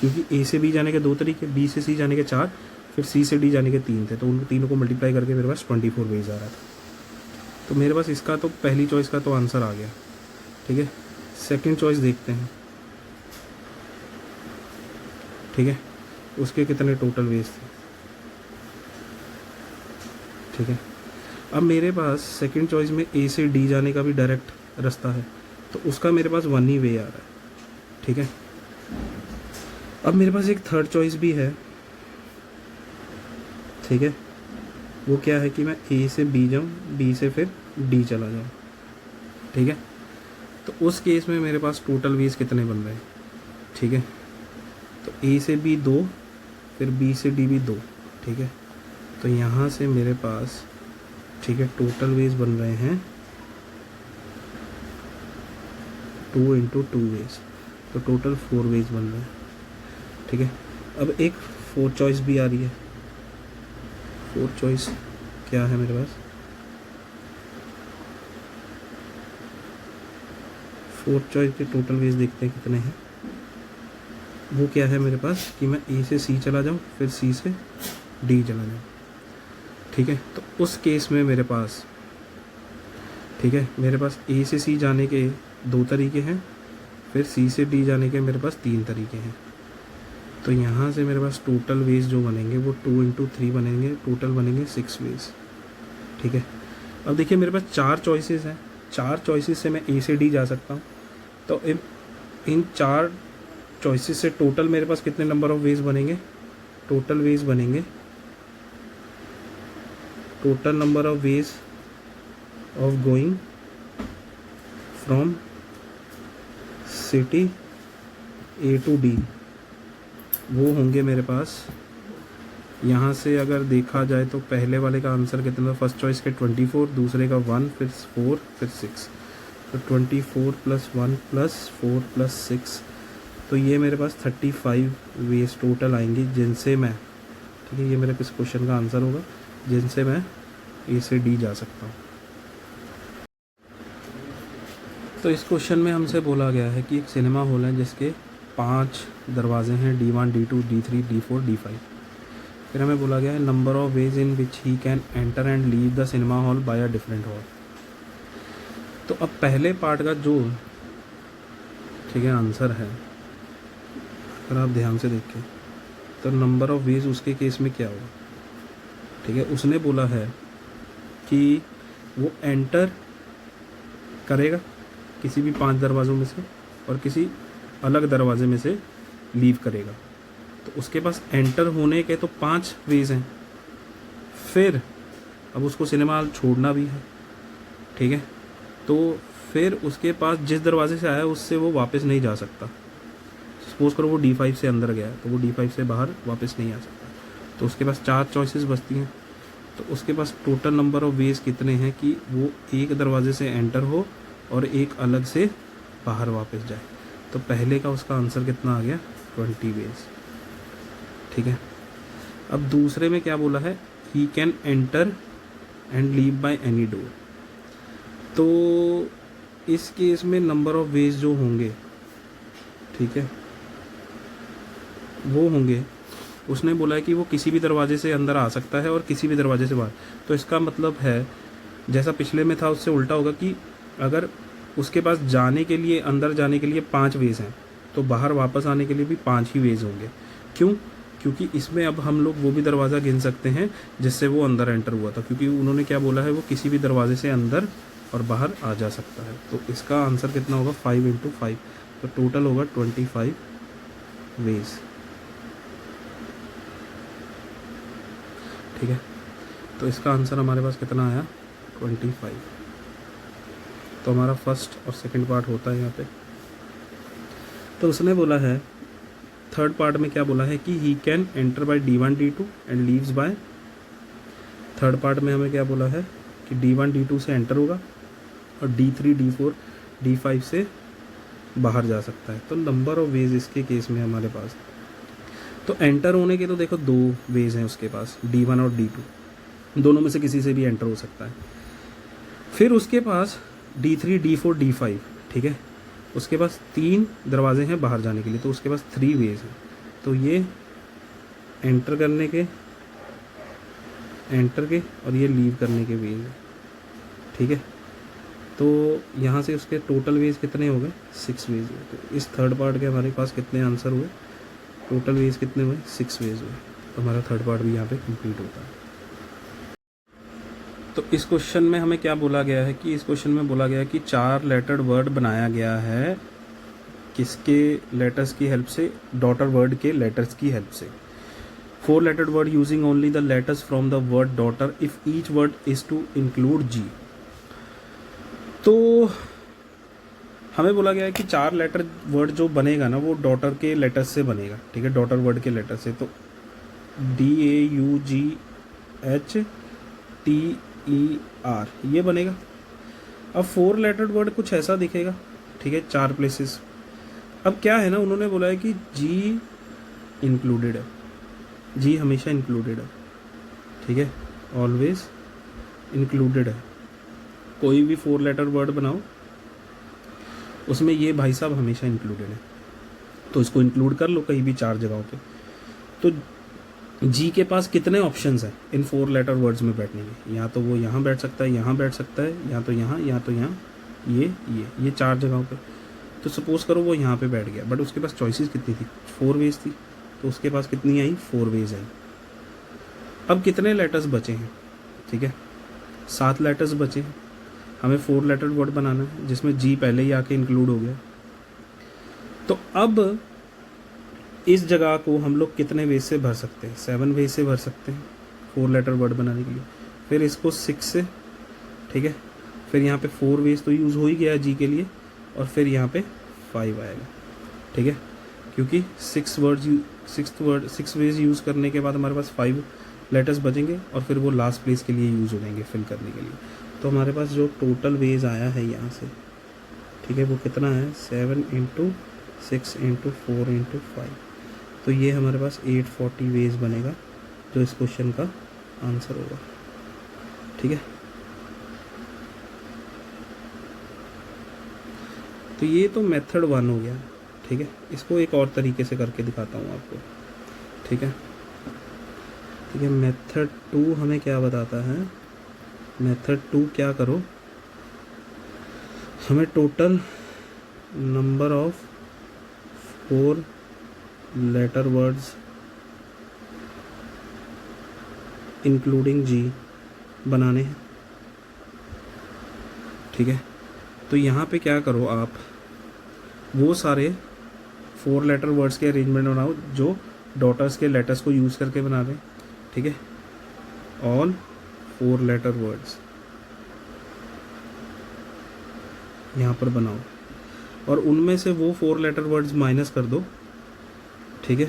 क्योंकि ए से बी जाने के 2 तरीके, बी से सी जाने के 4, फिर सी से डी जाने के 3 थे, तो उन तीनों को मल्टीप्लाई करके मेरे पास 24 वेज आ रहा था। तो मेरे पास इसका तो पहली चॉइस का तो आंसर आ गया। ठीक है, सेकंड चॉइस देखते हैं। ठीक है, उसके कितने टोटल वेज थे। ठीक है, अब मेरे पास सेकंड चॉइस में ए से डी जाने का भी डायरेक्ट रास्ता है, तो उसका मेरे पास 1 ही वे आ रहा है। ठीक है, अब मेरे पास एक थर्ड चॉइस भी है। ठीक है, वो क्या है कि मैं ए से बी जाऊँ, बी से फिर डी चला जाऊँ। ठीक है, तो उस केस में मेरे पास टोटल वेज कितने बन रहे हैं। ठीक है, तो ए से बी 2 फिर बी से डी भी 2। ठीक है, तो यहाँ से मेरे पास, ठीक है, टोटल वेज बन रहे हैं 2 इंटू 2 वेज, तो टोटल 4 वेज बन रहे हैं। ठीक है, अब एक फोर्थ चॉइस भी आ रही है। फोर्थ चॉइस क्या है मेरे पास, फोर्थ चॉइस के टोटल वेज देखते हैं कितने हैं। वो क्या है मेरे पास कि मैं ए से सी चला जाऊँ, फिर सी से डी चला जाऊँ, ठीक है। तो उस केस में मेरे पास, ठीक है, मेरे पास ए से सी जाने के 2 तरीके हैं, फिर सी से डी जाने के मेरे पास 3 तरीके हैं। तो यहाँ से मेरे पास टोटल वेज जो बनेंगे वो 2 इंटू 3 बनेंगे, टोटल बनेंगे 6 वेज, ठीक है। अब देखिए मेरे पास 4 चॉइसेस हैं, 4 चॉइसेस से मैं ए से डी जा सकता हूँ। तो इन 4 चॉइसेस से टोटल मेरे पास कितने नंबर ऑफ वेज बनेंगे? टोटल वेज बनेंगे, total number of ways of going from city A to D, वो होंगे मेरे पास। यहाँ से अगर देखा जाए तो पहले वाले का आंसर कितना, फर्स्ट चॉइस के 24, दूसरे का 1, फिर 4, फिर 6। तो 24 + 1 + 4 + 6, तो ये मेरे पास 35 वेज टोटल आएंगी जिनसे मैं, ठीक है, ये मेरे किस क्वेश्चन का आंसर होगा, जिनसे मैं ए से डी जा सकता हूँ। तो इस क्वेश्चन में हमसे बोला गया है कि एक सिनेमा हॉल है जिसके 5 दरवाजे हैं, D1, D2, D3, D4, D5। फिर हमें बोला गया है number of ways in which he can enter and leave the cinema hall by a different hall. तो अब पहले पार्ट का जो, ठीक है, आंसर है, अगर आप ध्यान से देखें तो नंबर ऑफ वेज उसके केस में क्या होगा, ठीक है। उसने बोला है कि वो एंटर करेगा किसी भी 5 दरवाज़ों में से और किसी अलग दरवाजे में से लीव करेगा। तो उसके पास एंटर होने के तो 5 वेज हैं, फिर अब उसको सिनेमा हॉल छोड़ना भी है, ठीक है। तो फिर उसके पास जिस दरवाजे से आया उससे वो वापस नहीं जा सकता। सपोज करो वो D5 से अंदर गया तो वो D5 से बाहर वापस नहीं आ सकता। तो उसके पास 4 चॉइसेस बचती हैं। तो उसके पास टोटल नंबर ऑफ वेज कितने हैं कि वो एक दरवाजे से एंटर हो और एक अलग से बाहर वापस जाए। तो पहले का उसका आंसर कितना आ गया, 20 वेज, ठीक है। अब दूसरे में क्या बोला है, ही can enter and leave by any door. तो इस केस में नंबर ऑफ वेज जो होंगे, ठीक है, वो होंगे, उसने बोला है कि वो किसी भी दरवाजे से अंदर आ सकता है और किसी भी दरवाजे से बाहर। तो इसका मतलब है जैसा पिछले में था उससे उल्टा होगा कि अगर उसके पास जाने के लिए, अंदर जाने के लिए 5 वेज हैं तो बाहर वापस आने के लिए भी 5 ही वेज होंगे। क्यों? क्योंकि इसमें अब हम लोग वो भी दरवाज़ा गिन सकते हैं जिससे वो अंदर एंटर हुआ था, क्योंकि उन्होंने क्या बोला है, वो किसी भी दरवाजे से अंदर और बाहर आ जा सकता है। तो इसका आंसर कितना होगा, 5 × 5, तो टोटल होगा 25 वेज, ठीक है। तो इसका आंसर हमारे पास कितना आया, 25। तो हमारा फर्स्ट और सेकंड पार्ट होता है यहाँ पे। तो उसने बोला है थर्ड पार्ट में क्या बोला है कि he can enter by D1, D2 and leaves by, third part में हमें क्या बोला है कि D1, D2 से एंटर होगा और D3, D4, D5 से बाहर जा सकता है। तो नंबर ऑफ वेज इसके केस में हमारे पास, तो एंटर होने के तो देखो 2 वेज हैं उसके पास, D1 और D2, दोनों में से किसी से भी एंटर हो सकता है। फिर उसके पास D3, D4, D5, ठीक है, उसके पास 3 दरवाजे हैं बाहर जाने के लिए, तो उसके पास 3 वेज हैं। तो ये एंटर करने के, एंटर के और ये लीव करने के वेज हैं, ठीक है। तो यहाँ से उसके टोटल वेज कितने हो गए, 6 वेज हुए। तो इस थर्ड पार्ट के हमारे पास कितने आंसर हुए, टोटल वेज कितने हुए, 6 वेज हुए। तो हमारा थर्ड पार्ट भी यहाँ पे कंप्लीट होता है। तो इस क्वेश्चन में हमें क्या बोला गया है कि इस क्वेश्चन में बोला गया है कि 4 लेटर्ड वर्ड बनाया गया है, किसके लेटर्स की हेल्प से, डॉटर वर्ड के लेटर्स की हेल्प से। 4 lettered word using only the letters from the word daughter if each word is to include G. तो हमें बोला गया है कि 4 लेटर वर्ड जो बनेगा ना वो डॉटर के लेटर्स से बनेगा, ठीक है, डॉटर वर्ड के लेटर से। तो DAUGHTER ये बनेगा। अब 4 लेटर्ड वर्ड कुछ ऐसा दिखेगा, ठीक है, 4 प्लेसेस। अब क्या है ना, उन्होंने बोला है कि जी इंक्लूडेड है, जी हमेशा इंक्लूडेड है, ठीक है, ऑलवेज इंक्लूडेड है। कोई भी 4 लेटर वर्ड बनाओ उसमें ये भाई साहब हमेशा इंक्लूडेड है, तो इसको इंक्लूड कर लो कहीं भी 4 जगहों पे। तो जी के पास कितने ऑप्शंस हैं इन 4 लेटर वर्ड्स में बैठने के? या तो वो यहाँ बैठ सकता है, यहाँ बैठ सकता है, या तो यहाँ, या तो यहाँ, ये 4 जगहों पे। तो सपोज करो वो यहाँ पे बैठ गया, बट उसके पास चॉइसेस कितनी थी? 4 वेज थी, तो उसके पास कितनी आई? 4 वेज आई। अब कितने लेटर्स बचे हैं? ठीक है, 7 लेटर्स बचे हैं। हमें 4 लेटर वर्ड बनाना है जिसमें जी पहले ही आके इंक्लूड हो गया। तो अब इस जगह को हम लोग कितने वेज से भर सकते हैं? 7 वेज से भर सकते हैं 4 लेटर वर्ड बनाने के लिए। फिर इसको 6 से, ठीक है, फिर यहाँ पे 4 वेज तो यूज़ हो ही गया जी के लिए, और फिर यहाँ पे 5 आएगा, ठीक है, क्योंकि 6 वेज यूज़ करने के बाद हमारे पास 5 लेटर्स बचेंगे, और फिर वो लास्ट प्लेस के लिए यूज़ हो जाएंगे फिल करने के लिए। तो हमारे पास जो टोटल वेज आया है यहाँ से, ठीक है, वो कितना है? 7 × 6 × 4 × 5। तो ये हमारे पास 840 वेज बनेगा, जो इस क्वेश्चन का आंसर होगा, ठीक है। तो ये तो मेथड 1 हो गया, ठीक है। इसको एक और तरीके से करके दिखाता हूँ आपको, ठीक है। ठीक है, मेथड 2 हमें क्या बताता है? मेथड 2 क्या करो, हमें total number of 4 letter words including G बनाने हैं, ठीक है। तो यहाँ पे क्या करो आप, वो सारे 4 लेटर वर्ड्स के अरेंजमेंट बनाओ जो डॉटर्स के लेटर्स को यूज़ करके बना रहे हैं, ठीक है। ऑल 4 लेटर वर्ड्स यहाँ पर बनाओ, और उनमें से वो 4 लेटर वर्ड्स माइनस कर दो, ठीक है।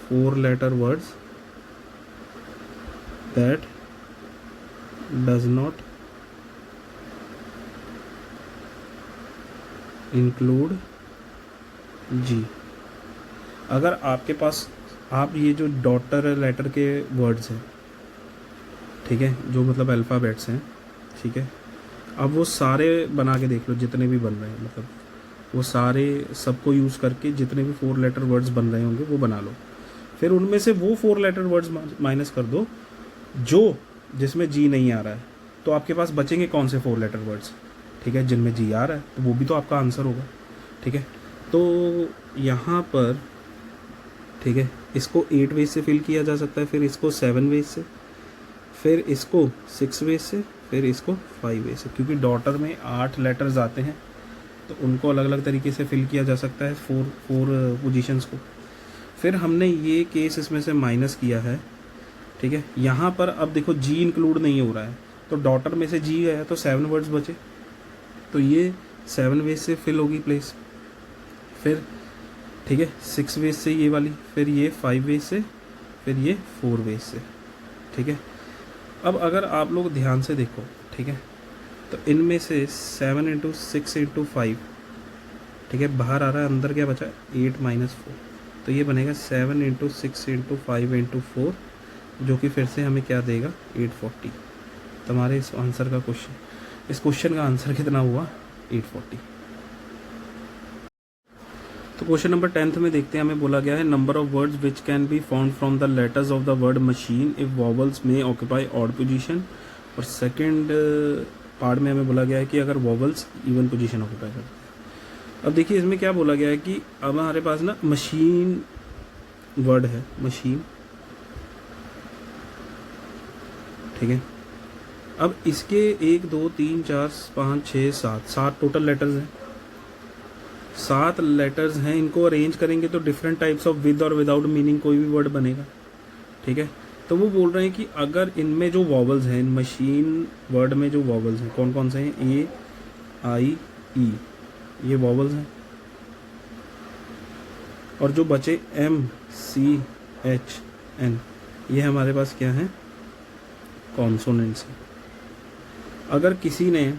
4 letter words that does not include G. अगर आपके पास, आप ये जो डॉटर लेटर के वर्ड्स हैं, ठीक है, जो मतलब अल्फ़ाबेट्स हैं, ठीक है, अब वो सारे बना के देख लो जितने भी बन रहे हैं, मतलब वो सारे सबको यूज़ करके जितने भी 4 लेटर वर्ड्स बन रहे होंगे वो बना लो। फिर उनमें से वो 4 लेटर वर्ड्स माइनस कर दो जो जिसमें जी नहीं आ रहा है, तो आपके पास बचेंगे कौन से 4 लेटर वर्ड्स, ठीक है, जिनमें जी आ रहा है, तो वो भी तो आपका आंसर होगा, ठीक है। तो यहाँ पर, ठीक है, इसको 8 वेज से फिल किया जा सकता है, फिर इसको 7 वेज से, फिर इसको 6 वेज से, फिर इसको 5 वेज से, क्योंकि डॉटर में 8 लेटर्स आते हैं, तो उनको अलग अलग तरीके से फिल किया जा सकता है 4 पोजीशंस को। फिर हमने ये केस इसमें से माइनस किया है, ठीक है। यहाँ पर अब देखो जी इंक्लूड नहीं हो रहा है, तो डॉटर में से जी गया तो 7 वर्ड्स बचे, तो ये 7 वेज से फिल होगी प्लेस। फिर ठीक है, 6 वेज से ये वाली, फिर ये 5 वेज से, फिर ये 4 वेज से, ठीक है। अब अगर आप लोग ध्यान से देखो, ठीक है, तो इनमें से 7 × 6 × 5, ठीक है, बाहर आ रहा है, अंदर क्या बचा? 8 - 4, तो ये बनेगा 7 × 6 × 5 × 4, जो कि फिर से हमें क्या देगा? 840। तो हमारे इस आंसर का इस क्वेश्चन का आंसर कितना हुआ? 840। तो क्वेश्चन नंबर 10 में देखते हैं, हमें बोला गया है number of words which can be found from the letters of the word machine if vowels में ऑक्यूपाई ऑड पोजीशन। और सेकंड पार्ट में हमें बोला गया है कि अगर वॉवल्स इवन पोजीशन ऑक्यूपाई करते हैं। अब देखिए इसमें क्या बोला गया है कि अब हमारे पास ना मशीन वर्ड है, मशीन, ठीक है। अब इसके 1 2 3 4 5 6 7 टोटल लेटर्स हैं, 7 लेटर्स हैं। इनको अरेंज करेंगे तो डिफरेंट टाइप्स ऑफ विद और विदाउट मीनिंग कोई भी वर्ड बनेगा, ठीक है। तो वो बोल रहे हैं कि अगर इनमें जो वॉवल्स हैं, इन मशीन वर्ड में जो वॉवल्स हैं कौन कौन से हैं? ए आई ई, ये वॉवल्स हैं। और जो बचे एम सी एच एन, ये हमारे पास क्या है? कॉन्सोनेंट्स हैं। अगर किसी ने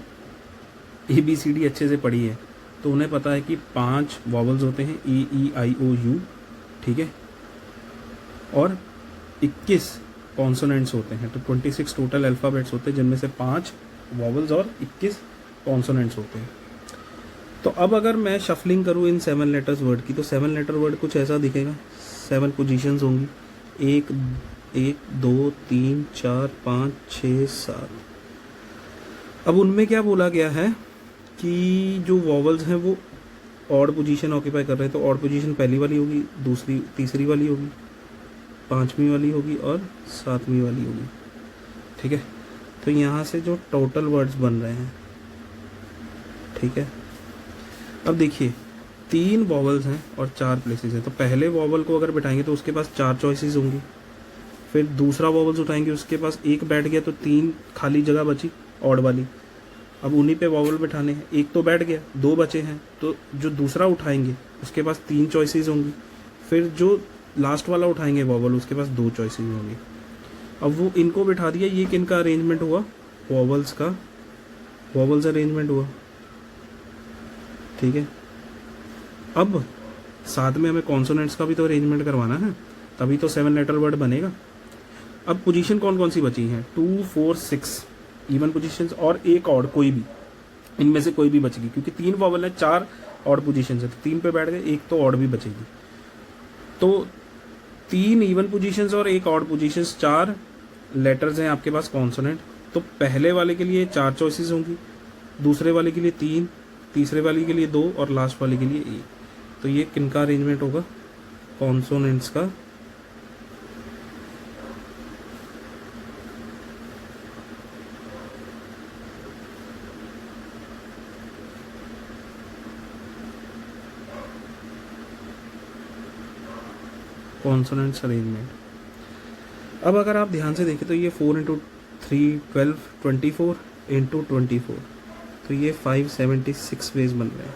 ABCD अच्छे से पढ़ी है तो उन्हें पता है कि 5 वॉवल्स होते हैं, E-I-O-U, ठीक है, और 21 कॉन्सोनेंट्स होते हैं। तो 26 टोटल अल्फ़ाबेट्स होते हैं, जिनमें से 5 वॉवल्स और 21 कॉन्सोनेंट्स होते हैं। तो अब अगर मैं शफलिंग करूँ इन 7 लेटर्स वर्ड की, तो 7 लेटर वर्ड कुछ ऐसा दिखेगा। 7 पोजीशंस होंगी, 1 1 2 3 4 5 6 7। अब उनमें क्या बोला गया है कि जो वॉवल्स हैं वो ऑड पोजीशन ऑक्यूपाई कर रहे हैं, तो ऑड पोजीशन पहली वाली होगी, दूसरी तीसरी वाली होगी, पांचवी वाली होगी और सातवीं वाली होगी। ठीक है, तो यहाँ से जो टोटल वर्ड्स बन रहे हैं, ठीक है। अब देखिए 3 वॉवल्स हैं और 4 प्लेसेस हैं, तो पहले वॉवल को अगर बैठाएंगे तो उसके पास 4 चॉइसेस होंगी। फिर दूसरा वॉवल्स उठाएंगे, उसके पास 1 बैठ गया तो 3 खाली जगह बची ऑड वाली। अब उन्हीं पे वॉवल बैठाने हैं, 1 तो बैठ गया, 2 बचे हैं, तो जो दूसरा उठाएंगे उसके पास 3 चॉइसेस होंगी। फिर जो लास्ट वाला उठाएंगे वॉवल, उसके पास 2 चॉइसेस होंगी। अब वो इनको बिठा दिया, ये किनका अरेंजमेंट हुआ, वॉवल्स का, वॉवल्स अरेंजमेंट हुआ। ठीक है, अब साथ में हमें कॉन्सोनेंट्स का भी तो अरेंजमेंट करवाना है, तभी तो 7 लेटर वर्ड बनेगा। अब पोजीशन कौन कौन सी बची हैं, 2 4 6 इवन पोजीशंस और 1 ऑड, कोई भी इनमें से कोई भी बचेगी, क्योंकि 3 वॉवल है, 4 ऑड पोजीशंस है, तो 3 पे बैठ गए, 1 तो ऑड भी बचेगी। तो 3 इवन पोजीशंस और 1 ऑड पोजीशंस, 4 लेटर्स हैं आपके पास कॉन्सोनेंट। तो पहले वाले के लिए 4 चॉइसेस होंगी, दूसरे वाले के लिए 3, तीसरे वाले के लिए 2 और लास्ट वाले के लिए 1। तो ये किनका अरेंजमेंट होगा, कॉन्सोनेंट्स का। Consonants arrangement. अब अगर आप ध्यान से देखें तो ये 4 इंटू 3 12 24 इंटू 24, तो ये 576 वेज बन रहे हैं।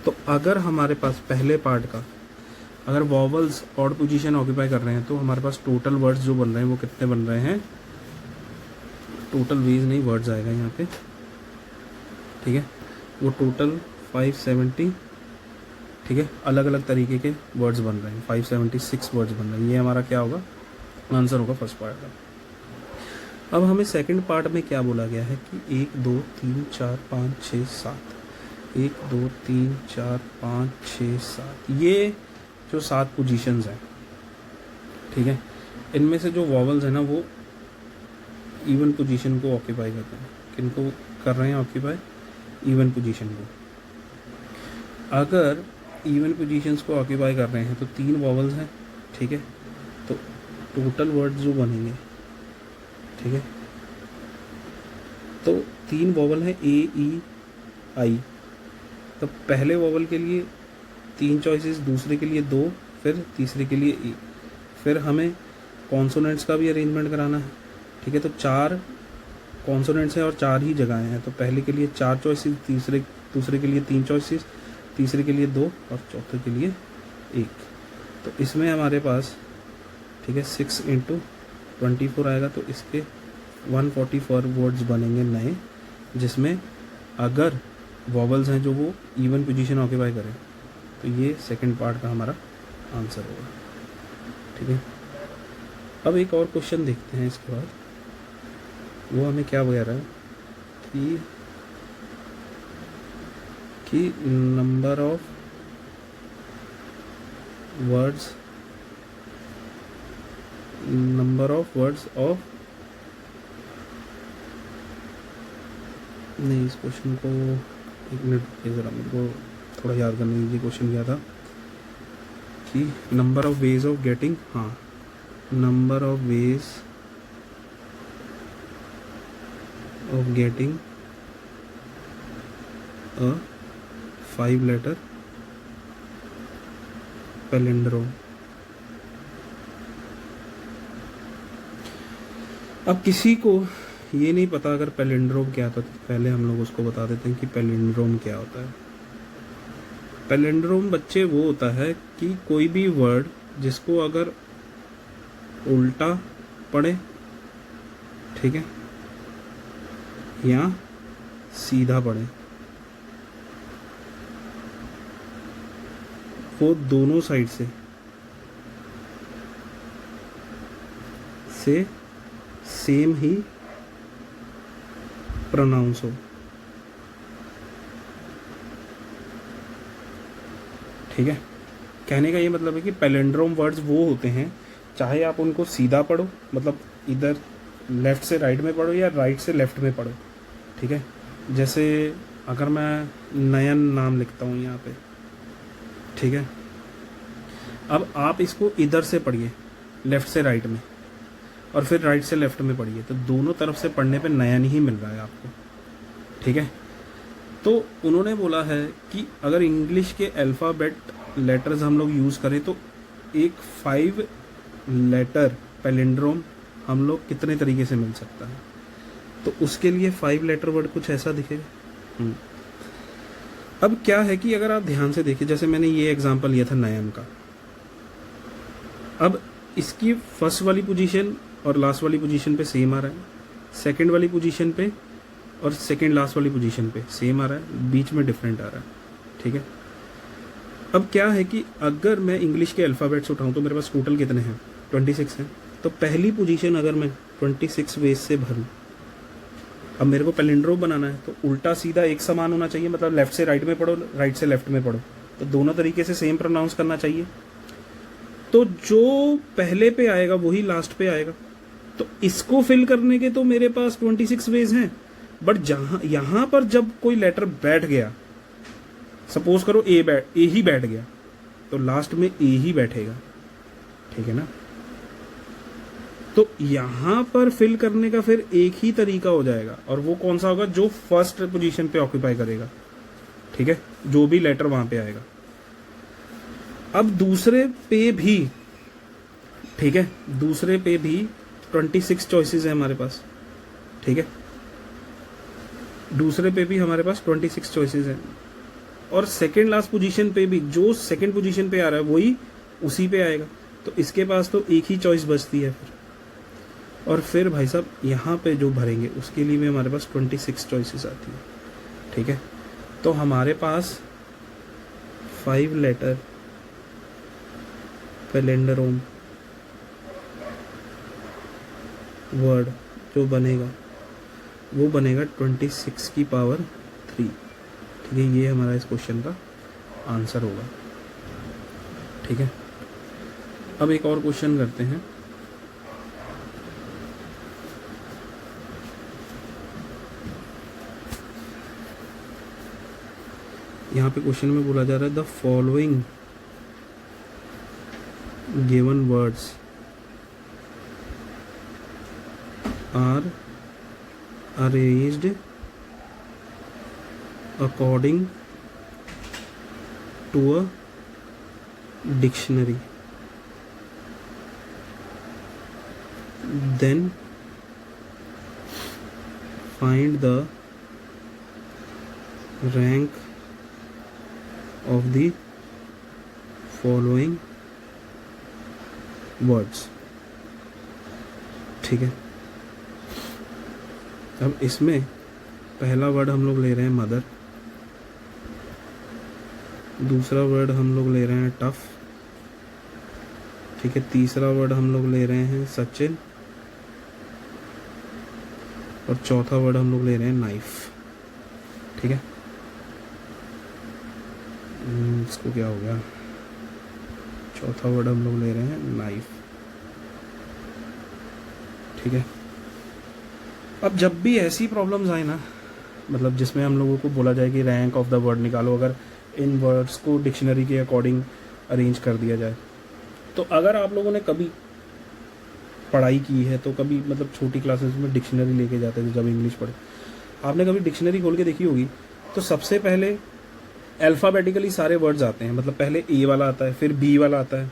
तो अगर हमारे पास पहले पार्ट का, अगर वॉवल्स ऑड पोजीशन ऑक्यूपाई कर रहे हैं, तो हमारे पास टोटल वर्ड्स जो बन रहे हैं वो कितने बन रहे हैं, टोटल वेज नहीं वर्ड्स आएगा यहाँ पे। ठीक है, वो टोटल 570, ठीक है, अलग अलग तरीके के वर्ड्स बन रहे हैं, 576 वर्ड्स बन रहे हैं। ये हमारा क्या होगा, आंसर होगा फर्स्ट पार्ट का। अब हमें सेकंड पार्ट में क्या बोला गया है कि 1 2 3 4 5 6 7, 1 2 3 4 5 6 7, ये जो 7 पोजीशंस हैं, ठीक है, इनमें से जो वॉवल्स हैं ना वो इवन पोजीशन को ऑक्यूपाई करते हैं। किनको कर रहे हैं ऑक्यूपाई, इवन पोजीशन को। अगर इवन पोजीशंस को ऑक्यूपाई कर रहे हैं तो 3 वॉवल्स हैं, ठीक है, तो टोटल वर्ड जो बनेंगे, ठीक है, तो 3 वॉवल हैं ए ई आई। तो पहले वॉवल के लिए 3 चॉइसेस, दूसरे के लिए 2, फिर तीसरे के लिए 1। फिर हमें कॉन्सोनेंट्स का भी अरेंजमेंट कराना है, ठीक है, तो 4 कॉन्सोनेंट्स हैं और 4 ही जगहें हैं, तो पहले के लिए 4 चॉइसेस, दूसरे के लिए 3 चॉइसेस, तीसरे के लिए 2 और चौथे के लिए 1। तो इसमें हमारे पास, ठीक है, 6 इंटू 24 आएगा, तो इसके 144 वर्ड्स बनेंगे नए, जिसमें अगर वॉवल्स हैं जो वो इवन पोजीशन ऑक्यूपाई करें, तो ये सेकंड पार्ट का हमारा आंसर होगा। ठीक है, अब एक और क्वेश्चन देखते हैं इसके बाद। वो हमें क्या बता रहा है कि नंबर ऑफ वर्ड्स ऑफ, नहीं, इस क्वेश्चन को एक मिनट ज़रा मेरे को थोड़ा याद करने दीजिए। क्वेश्चन क्या था कि number of ways of getting, हाँ, number of ways of getting a 5 letter palindrome. अब किसी को ये नहीं पता अगर पैलिंड्रोम क्या होता है, तो पहले हम लोग उसको बता देते हैं कि पैलिंड्रोम क्या होता है। पैलिंड्रोम बच्चे वो होता है कि कोई भी वर्ड जिसको अगर उल्टा पढ़े, ठीक है, या सीधा पढ़े, वो दोनों साइड से सेम ही प्रोनाउंस हो। ठीक है, कहने का ये मतलब है कि पैलिंड्रोम वर्ड्स वो होते हैं, चाहे आप उनको सीधा पढ़ो, मतलब इधर लेफ़्ट से राइट में पढ़ो या राइट से लेफ़्ट में पढ़ो, ठीक है। जैसे अगर मैं नयन नाम लिखता हूँ यहाँ पे, ठीक है, अब आप इसको इधर से पढ़िए लेफ़्ट से राइट में, और फिर राइट से लेफ़्ट में पढ़िए, तो दोनों तरफ से पढ़ने पे नयन ही मिल रहा है आपको, ठीक है। तो उन्होंने बोला है कि अगर इंग्लिश के अल्फ़ाबेट लेटर्स हम लोग यूज़ करें तो एक 5 लेटर पैलिंड्रोम हम लोग कितने तरीके से मिल सकता है। तो उसके लिए 5 लेटर वर्ड कुछ ऐसा दिखेगा। अब क्या है कि अगर आप ध्यान से देखिए, जैसे मैंने ये एग्जांपल लिया था नयन का, अब इसकी फर्स्ट वाली पोजीशन और लास्ट वाली पोजीशन पे सेम आ रहा है, सेकंड वाली पोजीशन पे और सेकंड लास्ट वाली पोजीशन पे सेम आ रहा है, बीच में डिफरेंट आ रहा है, ठीक है। अब क्या है कि अगर मैं इंग्लिश के अल्फ़ाबेट्स उठाऊं तो मेरे पास टोटल कितने हैं, 26 हैं। तो पहली पोजीशन अगर मैं 26 वेज से भरूं, अब मेरे को पैलिंड्रोम बनाना है तो उल्टा सीधा एक समान होना चाहिए, मतलब लेफ्ट से राइट में पढ़ो, राइट से लेफ्ट में पढ़ो, तो दोनों तरीके से सेम प्रोनाउंस करना चाहिए। तो जो पहले पे आएगा वही लास्ट पे आएगा। तो इसको फिल करने के तो मेरे पास 26 वेज हैं, बट जहां यहां पर जब कोई लेटर बैठ गया, सपोज करो ए ही बैठ गया, तो लास्ट में ए ही बैठेगा, ठीक है ना। तो यहां पर फिल करने का फिर एक ही तरीका हो जाएगा, और वो कौन सा होगा, जो फर्स्ट पोजीशन पे ऑक्यूपाई करेगा, ठीक है, जो भी लेटर वहां पे आएगा। अब दूसरे पे भी, ठीक है, दूसरे पे भी 26 चॉइसेस है हमारे पास, ठीक है, दूसरे पे भी हमारे पास 26 चॉइसेस हैं, और सेकेंड लास्ट पोजीशन पे भी जो सेकेंड पोजीशन पे आ रहा है वही उसी पे आएगा। तो इसके पास तो एक ही चॉइस बचती है फिर, और फिर भाई साहब यहाँ पे जो भरेंगे उसके लिए भी हमारे पास 26 चॉइसेस आती है, ठीक है। तो हमारे पास 5 लेटर पैलिंड्रोम वर्ड जो बनेगा वो बनेगा 26 की पावर 3, ठीक है। ये हमारा इस क्वेश्चन का आंसर होगा, ठीक है। अब एक और क्वेश्चन करते हैं। यहाँ पे क्वेश्चन में बोला जा रहा है the following given words are arranged according to a dictionary, then find the rank of the following words, ठीक है। अब इसमें पहला वर्ड हम लोग ले रहे हैं मदर, दूसरा वर्ड हम लोग ले रहे हैं टफ, ठीक है, तीसरा वर्ड हम लोग ले रहे हैं सचिन, और चौथा वर्ड हम लोग ले रहे हैं नाइफ, ठीक है। इसको क्या हो गया, चौथा वर्ड हम लोग ले रहे हैं नाइफ, ठीक है। अब जब भी ऐसी प्रॉब्लम्स आए ना, मतलब जिसमें हम लोगों को बोला जाए कि रैंक ऑफ द वर्ड निकालो, अगर इन वर्ड्स को डिक्शनरी के अकॉर्डिंग अरेंज कर दिया जाए, तो अगर आप लोगों ने कभी पढ़ाई की है तो कभी मतलब छोटी क्लासेस में डिक्शनरी लेके जाते थे जब इंग्लिश पढ़े, आपने कभी डिक्शनरी खोल के देखी होगी, तो सबसे पहले अल्फ़ाबेटिकली सारे वर्ड्स आते हैं, मतलब पहले ए वाला आता है, फिर बी वाला आता है,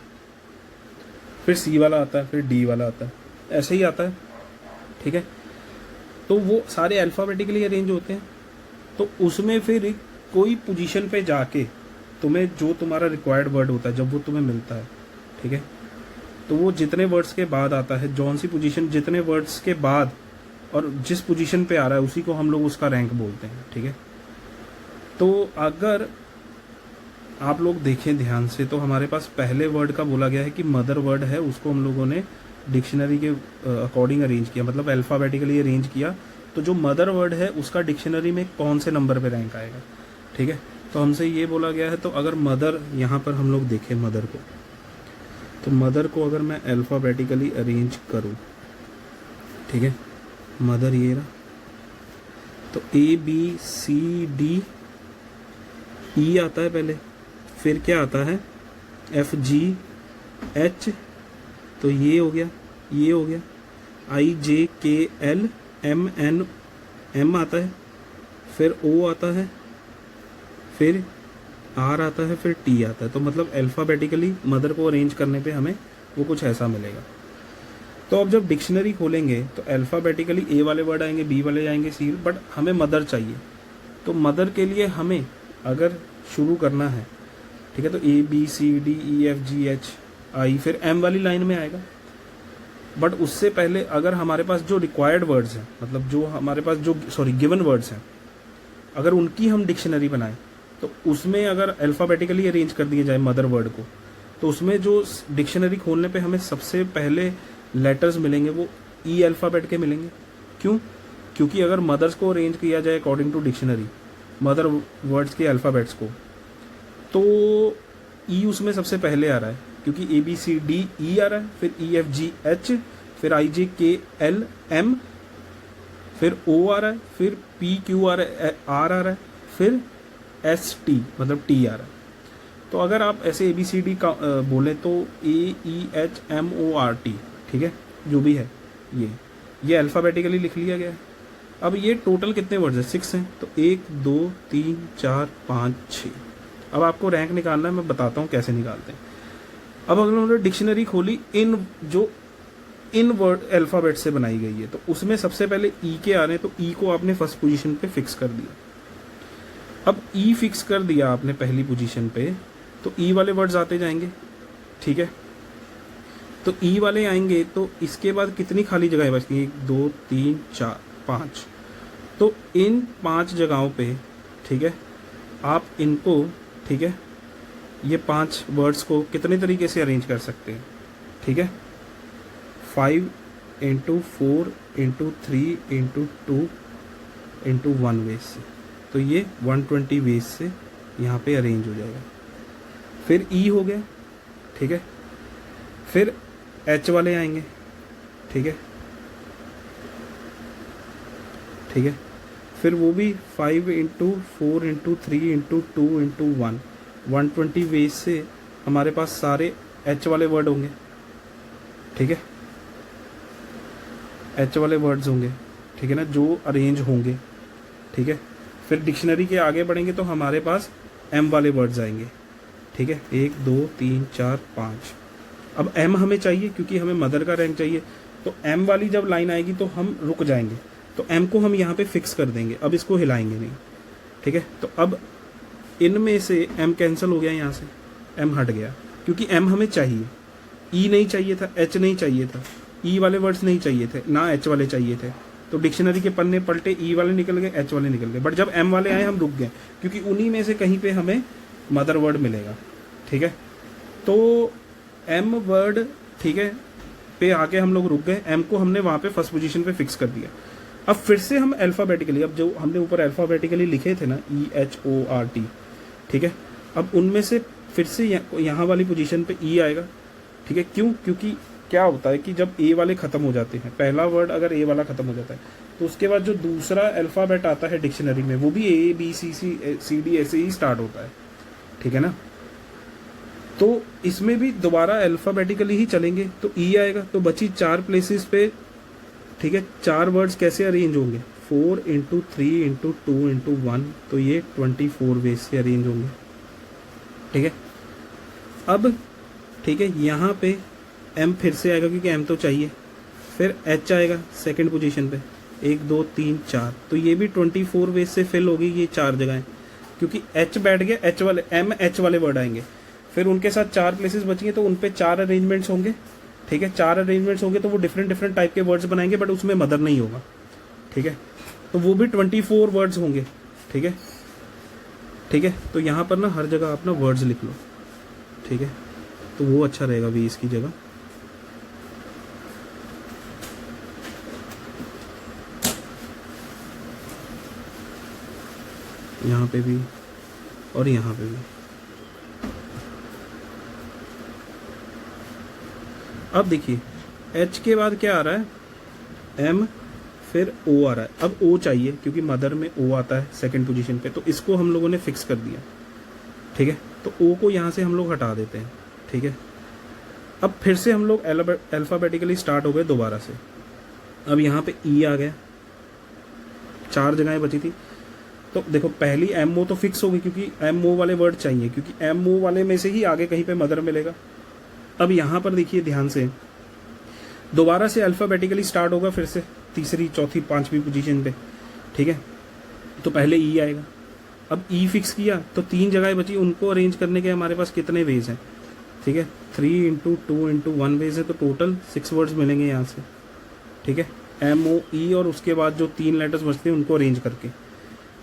फिर सी वाला आता है, फिर डी वाला आता है, ऐसे ही आता है, ठीक है। तो वो सारे अल्फ़ाबेटिकली अरेंज होते हैं। तो उसमें फिर कोई पोजीशन पे जाके तुम्हें जो तुम्हारा रिक्वायर्ड वर्ड होता है जब वो तुम्हें मिलता है, ठीक है, तो वो जितने वर्ड्स के बाद आता है, जौन सी पोजीशन जितने वर्ड्स के बाद और जिस पोजीशन पे आ रहा है उसी को हम लोग उसका रैंक बोलते हैं, ठीक है। तो अगर आप लोग देखें ध्यान से तो हमारे पास पहले वर्ड का बोला गया है कि मदर वर्ड है, उसको हम लोगों ने डिक्शनरी के अकॉर्डिंग अरेंज किया, मतलब अल्फ़ाबेटिकली अरेंज किया। तो जो मदर वर्ड है उसका डिक्शनरी में कौन से नंबर पे रैंक आएगा, ठीक है। तो हमसे ये बोला गया है, तो अगर मदर यहाँ पर हम लोग देखें मदर को, तो मदर को अगर मैं अल्फ़ाबेटिकली अरेंज करूँ, ठीक है, मदर ये रहा, तो A B C D E आता है पहले, फिर क्या आता है F G H, तो ये हो गया, ये हो गया, I J K L M N M आता है, फिर O आता है, फिर R आता है, फिर T आता है। तो मतलब अल्फ़ाबेटिकली मदर को अरेंज करने पे हमें वो कुछ ऐसा मिलेगा। तो अब जब डिक्शनरी खोलेंगे तो अल्फ़ाबेटिकली A वाले वर्ड आएंगे, B वाले आएंगे, C, बट हमें मदर चाहिए। तो मदर के लिए हमें अगर शुरू करना है, ठीक है, तो A B C D E F G H I, फिर M वाली लाइन में आएगा। बट उससे पहले अगर हमारे पास जो रिक्वायर्ड वर्ड्स हैं, मतलब जो हमारे पास जो गिवन वर्ड्स हैं, अगर उनकी हम डिक्शनरी बनाएं, तो उसमें अगर अल्फ़ाबेटिकली अरेंज कर दिए जाए मदर वर्ड को, तो उसमें जो डिक्शनरी खोलने पे हमें सबसे पहले लेटर्स मिलेंगे वो ई अल्फ़ाबेट के मिलेंगे। क्यों? क्योंकि अगर मदर्स को अरेंज किया जाए according to dictionary, mother words के अल्फ़ाबेट्स को, तो ई उसमें सबसे पहले आ रहा है, क्योंकि A B C D E आ रहा है, फिर E F G H, फिर I J K L M, फिर O आ रहा है, फिर P Q R आ रहा है, फिर S T मतलब T आ रहा है। तो अगर आप ऐसे A B C D का बोलें तो A E H M O R T, ठीक है, जो भी है ये अल्फ़ाबेटिकली लिख लिया गया है। अब ये टोटल कितने वर्ड्स हैं? 6 हैं। तो 1 2 3 4 5 6। अब आपको रैंक निकालना है, मैं बताता हूँ कैसे निकालते हैं। अब अगर उन्होंने डिक्शनरी खोली इन वर्ड अल्फ़ाबेट से बनाई गई है, तो उसमें सबसे पहले ई के आ रहे हैं, तो ई को आपने फर्स्ट पोजीशन पे फिक्स कर दिया। अब ई फिक्स कर दिया आपने पहली पोजीशन पे, तो ई वाले वर्ड्स आते जाएंगे, ठीक है। तो ई वाले आएंगे तो इसके बाद कितनी खाली जगह बचती है? 1 2 3 4 5। तो इन 5 जगहों पे, ठीक है, आप इनको, ठीक है, ये 5 वर्ड्स को कितने तरीके से अरेंज कर सकते हैं? ठीक है, 5 × 4 × 3 × 2 × 1 वेज से, तो ये 120 वेज से यहाँ पे अरेंज हो जाएगा। फिर ई हो गया, ठीक है, फिर एच वाले आएंगे, ठीक है, ठीक है, फिर वो भी 5 × 4 × 3 × 2 × 1 120 वेज से हमारे पास सारे एच वाले वर्ड होंगे, ठीक है, एच वाले वर्ड्स होंगे, ठीक है ना, जो अरेंज होंगे, ठीक है। फिर डिक्शनरी के आगे बढ़ेंगे तो हमारे पास एम वाले वर्ड्स आएंगे, ठीक है, 1 2 3 4 5। अब एम हमें चाहिए क्योंकि हमें मदर का रैंक चाहिए, तो एम वाली जब लाइन आएगी तो हम रुक जाएंगे, तो एम को हम यहाँ पे फिक्स कर देंगे, अब इसको हिलाएंगे नहीं, ठीक है। तो अब इनमें से एम कैंसिल हो गया, यहाँ से एम हट गया, क्योंकि एम हमें चाहिए, ई नहीं चाहिए था, एच नहीं चाहिए था, ई वाले वर्ड्स नहीं चाहिए थे ना, एच वाले चाहिए थे। तो डिक्शनरी के पन्ने पलटे, ई वाले निकल गए, एच वाले निकल गए, बट जब एम वाले आए हम रुक गए, क्योंकि उन्हीं में से कहीं पे हमें मदर वर्ड मिलेगा, ठीक है। तो एम वर्ड, ठीक है, पे आके हम लोग रुक गए, एम को हमने वहाँ पे फर्स्ट पोजीशन पे फिक्स कर दिया। अब फिर से हम अल्फ़ाबेटिकली, अब जो हमने ऊपर अल्फ़ाबेटिकली लिखे थे ना, EHORT, ठीक है, अब उनमें से फिर से यहाँ वाली पोजीशन पे ई आएगा, ठीक है। क्यों? क्योंकि क्या होता है कि जब ए वाले ख़त्म हो जाते हैं, पहला वर्ड अगर ए वाला ख़त्म हो जाता है, तो उसके बाद जो दूसरा अल्फ़ाबेट आता है डिक्शनरी में, वो भी ABCD ऐसे ही स्टार्ट होता है, ठीक है ना। तो इसमें भी दोबारा अल्फ़ाबेटिकली ही चलेंगे, तो ई आएगा, तो बची 4 प्लेसेस पे, ठीक है, 4 वर्ड्स कैसे अरेंज होंगे? 4 × 3 × 2 × 1, तो ये 24 वेज से अरेंज होंगे, ठीक है। अब ठीक है, यहाँ पे एम फिर से आएगा क्योंकि एम तो चाहिए, फिर एच आएगा सेकंड पोजीशन पे, 1 2 3 4, तो ये भी 24 वेज से फिल होगी ये 4 जगहें, क्योंकि एच बैठ गया, एच वाले एम एच वाले वर्ड आएंगे, फिर उनके साथ 4 प्लेसेस बचेंगे, तो उन पे 4 अरेंजमेंट्स होंगे, ठीक है। 4 अरेंजमेंट्स होंगे तो वो डिफरेंट टाइप के वर्ड्स बनाएंगे, बट उसमें मदर नहीं होगा, ठीक है। तो वो भी 24 वर्ड्स होंगे, ठीक है, ठीक है। तो यहाँ पर ना हर जगह अपना वर्ड्स लिख लो, ठीक है, तो वो अच्छा रहेगा भी इसकी जगह। यहाँ पे भी और यहाँ पे भी। अब देखिए एच के बाद क्या आ रहा है, एम, फिर ओ आ रहा है। अब ओ चाहिए क्योंकि मदर में ओ आता है सेकंड पोजीशन पे, तो इसको हम लोगों ने फिक्स कर दिया, ठीक है। तो ओ को यहाँ से हम लोग हटा देते हैं, ठीक है। अब फिर से हम लोग अल्फ़ाबेटिकली स्टार्ट हो गए दोबारा से। अब यहाँ पे ई आ गया, 4 जगहें बची थी। तो देखो पहली एम ओ तो फिक्स हो गई क्योंकि एम ओ वाले वर्ड चाहिए, क्योंकि एम ओ वाले में से ही आगे कहीं पे मदर मिलेगा। अब यहाँ पर देखिए ध्यान से, दोबारा से अल्फ़ाबेटिकली स्टार्ट होगा फिर से तीसरी, चौथी, 5वीं पोजीशन पे, ठीक है। तो पहले ई आएगा। अब ई फिक्स किया तो 3 जगह बची, उनको अरेंज करने के हमारे पास कितने वेज हैं, ठीक है। 3 इंटू 2 इंटू 1 वेज है, तो टोटल 6 वर्ड्स मिलेंगे यहाँ से, ठीक है। एम ओ ई और उसके बाद जो 3 लेटर्स बचते हैं उनको अरेंज करके,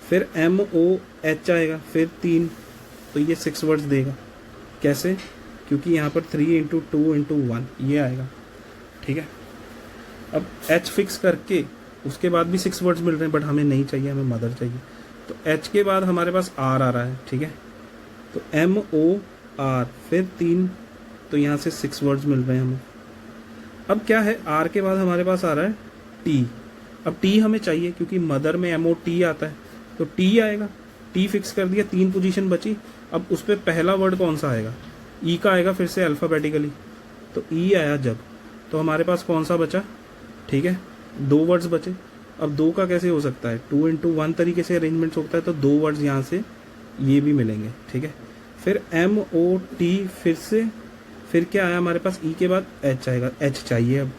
फिर एम ओ एच आएगा, फिर 3, तो ये 6 वर्ड्स देगा। कैसे? क्योंकि यहाँ पर 3 इंटू 2 इंटू 1 ये आएगा, ठीक है। अब एच फिक्स करके उसके बाद भी 6 वर्ड्स मिल रहे हैं, बट हमें नहीं चाहिए, हमें मदर चाहिए। तो एच के बाद हमारे पास आर आ रहा है, ठीक है। तो एम ओ आर, फिर 3, तो यहाँ से 6 वर्ड्स मिल रहे हैं हमें। अब क्या है, आर के बाद हमारे पास आ रहा है टी। अब टी हमें चाहिए क्योंकि मदर में एम ओ टी आता है, तो टी आएगा। टी फिक्स कर दिया, 3 पोजीशन बची। अब उस पर पहला वर्ड कौन सा आएगा, ई का आएगा फिर से अल्फ़ाबेटिकली। तो ई आया जब, तो हमारे पास कौन सा बचा, ठीक है, 2 वर्ड्स बचे। अब 2 का कैसे हो सकता है, 2 इंटू 1 तरीके से अरेंजमेंट होता है, तो 2 वर्ड्स यहाँ से ये भी मिलेंगे, ठीक है। फिर एम ओ टी फिर से, फिर क्या आया हमारे पास, ई के बाद एच आएगा, एच चाहिए। अब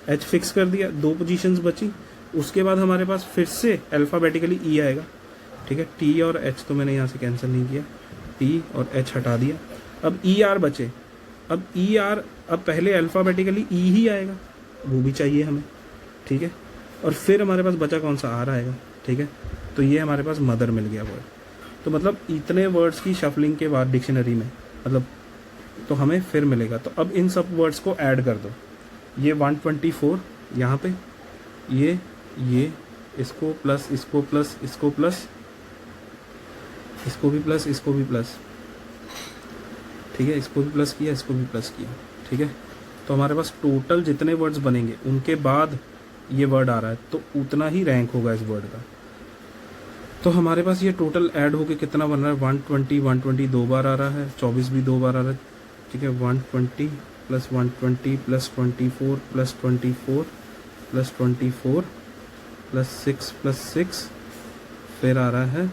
एच फिक्स कर दिया, 2 पोजीशंस बची। उसके बाद हमारे पास फिर से अल्फ़ाबेटिकली ई आएगा, ठीक है। टी और एच तो मैंने यहाँ से कैंसिल नहीं किया, टी और एच हटा दिया। अब ई आर बचे। अब ई आर, अब पहले अल्फ़ाबेटिकली ई ही आएगा, वो भी चाहिए हमें, ठीक है। और फिर हमारे पास बचा कौन सा, आर आएगा, ठीक है। तो ये हमारे पास मदर मिल गया वर्ड। तो मतलब इतने वर्ड्स की शफलिंग के बाद डिक्शनरी में, मतलब तो हमें फिर मिलेगा। तो अब इन सब वर्ड्स को ऐड कर दो। ये 124 यहाँ पे, ये इसको प्लस, इसको प्लस, इसको प्लस, इसको भी प्लस, इसको भी प्लस, ठीक है। इसको भी प्लस किया, इसको भी प्लस किया, ठीक है। तो हमारे पास टोटल जितने वर्ड्स बनेंगे उनके बाद ये वर्ड आ रहा है, तो उतना ही रैंक होगा इस वर्ड का। तो हमारे पास ये टोटल ऐड होके कितना बन रहा है, 120 2 बार आ रहा है, 24 भी 2 बार आ रहा है, ठीक है। 120 plus 120 plus 24 plus 24 plus 24 plus 6 फिर आ रहा है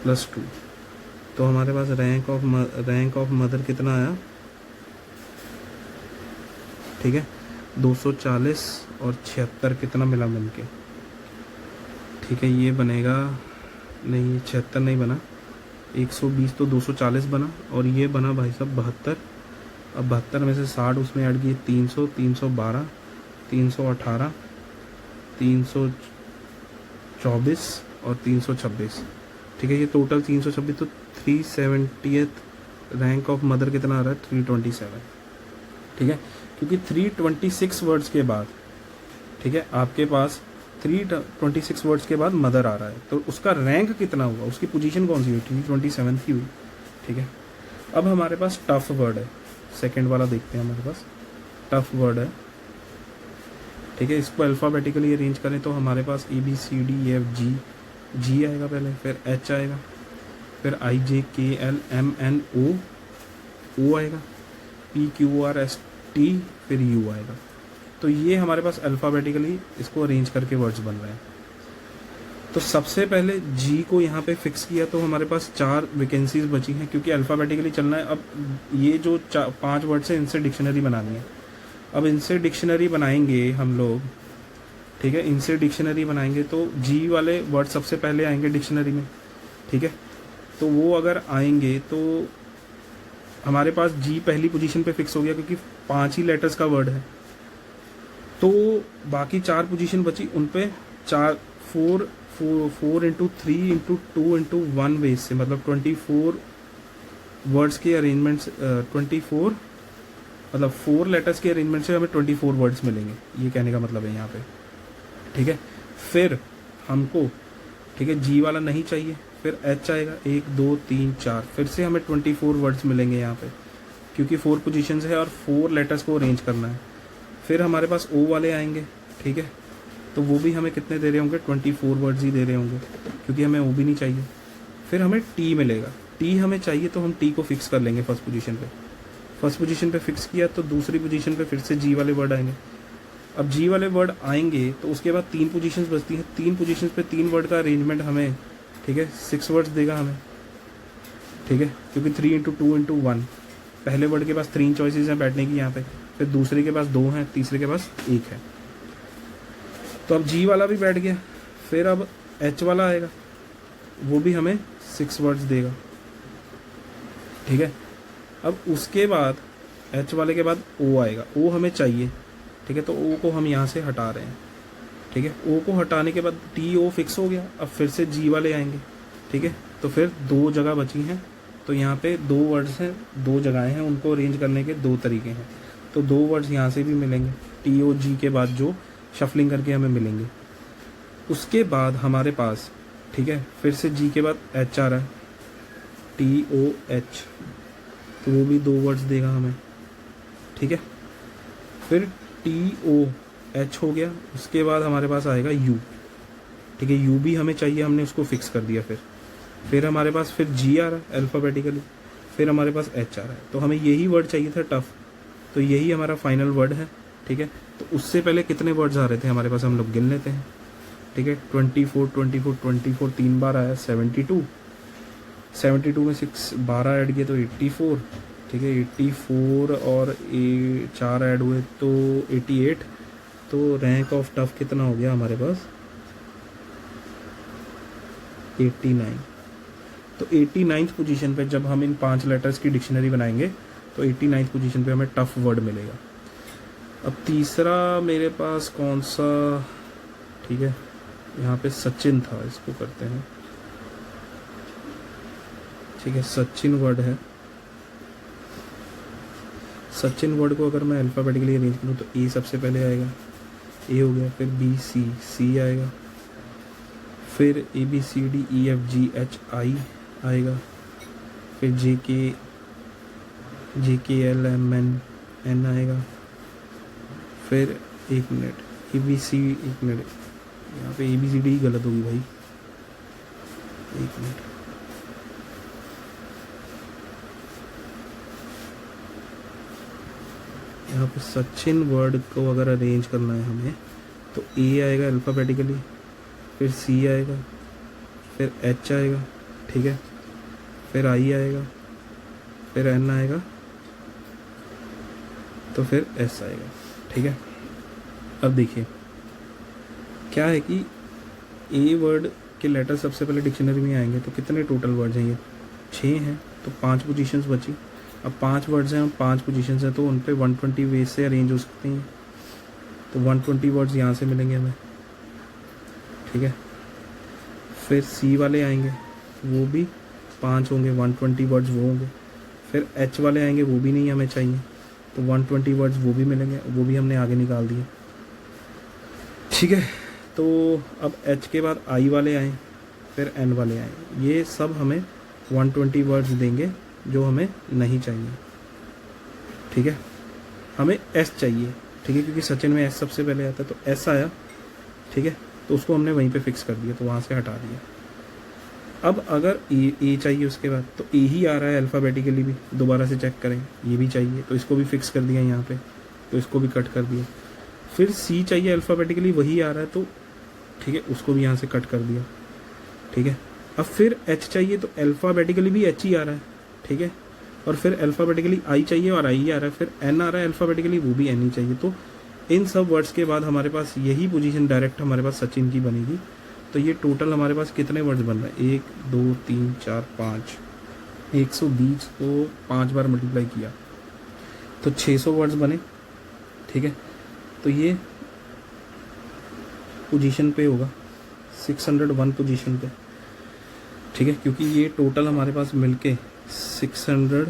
+2। तो हमारे पास रैंक ऑफ मदर कितना आया, ठीक है, 240 और 76 कितना मिला मिलके, ठीक है। ये बनेगा नहीं, 76 नहीं बना, 120 तो 240 बना, और ये बना भाई साहब 72। अब 72 में से 60 उसमें ऐड किए, 300, 312, 318, 324 और 326, ठीक है। ये टोटल 326, तो 370th रैंक ऑफ मदर कितना आ रहा है, 327, ठीक है। क्योंकि 326 वर्ड्स के बाद, ठीक है, आपके पास 326 वर्ड्स के बाद मदर आ रहा है, तो उसका रैंक कितना हुआ, उसकी पोजीशन कौन सी हुई, 327 की हुई, ठीक है। अब हमारे पास टफ वर्ड है, सेकंड वाला देखते हैं। हमारे पास टफ वर्ड है, ठीक है। इसको अल्फ़ाबेटिकली अरेंज करें तो हमारे पास ABCDEFG, जी आएगा पहले, फिर एच आएगा, फिर IJKLMNO, ओ आएगा, PQRST, फिर यू आएगा। तो ये हमारे पास अल्फ़ाबेटिकली इसको अरेंज करके वर्ड्स बन रहे हैं। तो सबसे पहले जी को यहाँ पे फिक्स किया, तो हमारे पास 4 वैकेंसीज बची हैं, क्योंकि अल्फ़ाबेटिकली चलना है। अब ये जो 5 वर्ड्स हैं इनसे डिक्शनरी बनानी है। अब इनसे डिक्शनरी बनाएंगे हम लोग, ठीक है। इनसे डिक्शनरी बनाएंगे तो जी वाले वर्ड सबसे पहले आएंगे डिक्शनरी में, ठीक है। तो वो अगर आएंगे तो हमारे पास जी पहली पोजीशन पे फिक्स हो गया, क्योंकि 5 ही लेटर्स का वर्ड है। तो बाकी 4 पोजीशन बची, उन पे 4 इंटू 3 इंटू 2 इंटू 1 वेज से, मतलब 24 वर्ड्स के अरेंजमेंट्स, 24 मतलब 4 लेटर्स के अरेंजमेंट से हमें 24 वर्ड्स मिलेंगे, ये कहने का मतलब है यहाँ पे, ठीक है। फिर हमको, ठीक है, जी वाला नहीं चाहिए, फिर एच आएगा 1 2 3 4, फिर से हमें 24 वर्ड्स मिलेंगे यहाँ पे, क्योंकि 4 पोजीशंस है और 4 लेटर्स को अरेंज करना है। फिर हमारे पास ओ वाले आएंगे, ठीक है, तो वो भी हमें कितने दे रहे होंगे, 24 वर्ड्स ही दे रहे होंगे, क्योंकि हमें ओ भी नहीं चाहिए। फिर हमें टी मिलेगा, टी हमें चाहिए तो हम टी को फिक्स कर लेंगे फर्स्ट पोजीशन पे। फर्स्ट पोजीशन पे फिक्स किया तो दूसरी पोजीशन पे फिर से जी वाले वर्ड आएंगे। अब जी वाले वर्ड आएंगे तो उसके बाद 3 पोजीशंस बचती हैं, 3 पोजीशंस पे 3 वर्ड का अरेंजमेंट हमें, ठीक है, 6 वर्ड्स देगा हमें, ठीक है, क्योंकि 3 × 2 × 1, पहले वर्ड के पास 3 चॉइसेस हैं बैठने की यहाँ पे, फिर दूसरे के पास 2 हैं, तीसरे के पास 1 है। तो अब जी वाला भी बैठ गया। फिर अब एच वाला आएगा, वो भी हमें 6 वर्ड्स देगा, ठीक है। अब उसके बाद एच वाले के बाद ओ आएगा, ओ हमें चाहिए, ठीक है, तो ओ को हम यहाँ से हटा रहे हैं, ठीक है। ओ को हटाने के बाद टी ओ फिक्स हो गया। अब फिर से जी वाले आएंगे, ठीक है, तो फिर 2 जगह बची हैं, तो यहाँ पे 2 वर्ड्स हैं, 2 जगहें हैं, उनको अरेंज करने के 2 तरीके हैं। तो 2 वर्ड्स यहाँ से भी मिलेंगे, टी ओ जी के बाद जो शफलिंग करके हमें मिलेंगे। उसके बाद हमारे पास, ठीक है, फिर से जी के बाद एच आ रहा है, टी ओ एच, तो वो भी 2 वर्ड्स देगा हमें, ठीक है। फिर टी ओ एच हो गया। उसके बाद हमारे पास आएगा यू, ठीक है, यू भी हमें चाहिए, हमने उसको फिक्स कर दिया। फिर हमारे पास फिर जी आ रहा है अल्फ़ाबेटिकली, फिर हमारे पास एच आ रहा है। तो हमें यही वर्ड चाहिए था टफ, तो यही हमारा फाइनल वर्ड है, ठीक है। तो उससे पहले कितने वर्ड्स आ रहे थे हमारे पास, हम लोग गिन लेते हैं, ठीक है। 24 24 24 3 बार आया, 72 72 में 6 12 ऐड किए तो 84, ठीक है, 84 और 4 ऐड हुए तो 88। तो रैंक ऑफ टफ कितना हो गया हमारे पास, 89। तो 89th पोजीशन पे जब हम इन 5 लेटर्स की डिक्शनरी बनाएंगे तो 89th पोजीशन पे हमें टफ वर्ड मिलेगा। अब तीसरा मेरे पास कौन सा, ठीक है, यहाँ पे सचिन था, इसको करते हैं, ठीक है, सचिन वर्ड है। सचिन वर्ड को अगर मैं अल्फ़ाबेटिकली अरेंज करूँ तो ए सबसे पहले आएगा, ए हो गया, फिर बी सी, सी आएगा, फिर A B C D E F G H I आएगा, फिर जे के एल एम एन एन आएगा, फिर 1 minute A B C, 1 minute, यहाँ पे ए बी सी डी गलत होगी भाई, 1 मिनट, यहाँ पे सचिन वर्ड को अगर अरेंज करना है हमें तो ए आएगा अल्फ़ाबेटिकली, फिर सी आएगा, फिर एच आएगा, ठीक है, फिर आई आएगा, फिर एन आएगा, तो फिर एस आएगा, ठीक है। अब देखिए क्या है कि ए वर्ड के लेटर सबसे पहले डिक्शनरी में आएंगे तो कितने टोटल वर्ड्स हैं, ये 6 हैं, तो 5 पोजीशंस बची। अब 5 वर्ड्स हैं और 5 पोजीशंस हैं, तो उन पे 120 वेज से अरेंज हो सकते हैं, तो 120 वर्ड्स यहाँ से मिलेंगे हमें, ठीक है। फिर सी वाले आएंगे, वो भी 5 होंगे, 120 वर्ड्स वो होंगे। फिर एच वाले आएंगे, वो भी नहीं हमें चाहिए, तो 120 वर्ड्स वो भी मिलेंगे, वो भी हमने आगे निकाल दिए, ठीक है। तो अब एच के बाद आई वाले आए, फिर एन वाले आए, ये सब हमें 120 वर्ड्स देंगे जो हमें नहीं चाहिए, ठीक है। हमें एस चाहिए, ठीक है, क्योंकि सचिन में एस सबसे पहले आता है, तो एस आया, ठीक है, तो उसको हमने वहीं पे फिक्स कर दिया, तो वहाँ से हटा दिया। अब अगर ए चाहिए उसके बाद, तो ए ही आ रहा है अल्फ़ाबेटिकली भी, दोबारा से चेक करें, ये भी चाहिए, तो इसको भी फिक्स कर दिया यहाँ पे, तो इसको भी कट कर दिया। फिर सी चाहिए अल्फ़ाबेटिकली, वही आ रहा है, तो ठीक है, उसको भी यहाँ से कट कर दिया, ठीक है। अब फिर एच चाहिए, तो अल्फ़ाबेटिकली भी एच ही आ रहा है, ठीक है, और फिर अल्फ़ाबेटिकली आई चाहिए और आई आ रहा है, फिर एन आ रहा है अल्फ़ाबेटिकली, वो भी एन ही चाहिए। तो इन सब वर्ड्स के बाद हमारे पास यही पोजीशन डायरेक्ट हमारे पास सचिन की बनेगी। तो ये टोटल हमारे पास कितने वर्ड्स बन रहे हैं, 1 2 3 4 5, 120 को 5 बार मल्टीप्लाई किया तो 600 वर्ड्स बने, ठीक है। तो ये पोजीशन पे होगा 601 पोजीशन पे, ठीक है, क्योंकि ये टोटल हमारे पास मिलके 600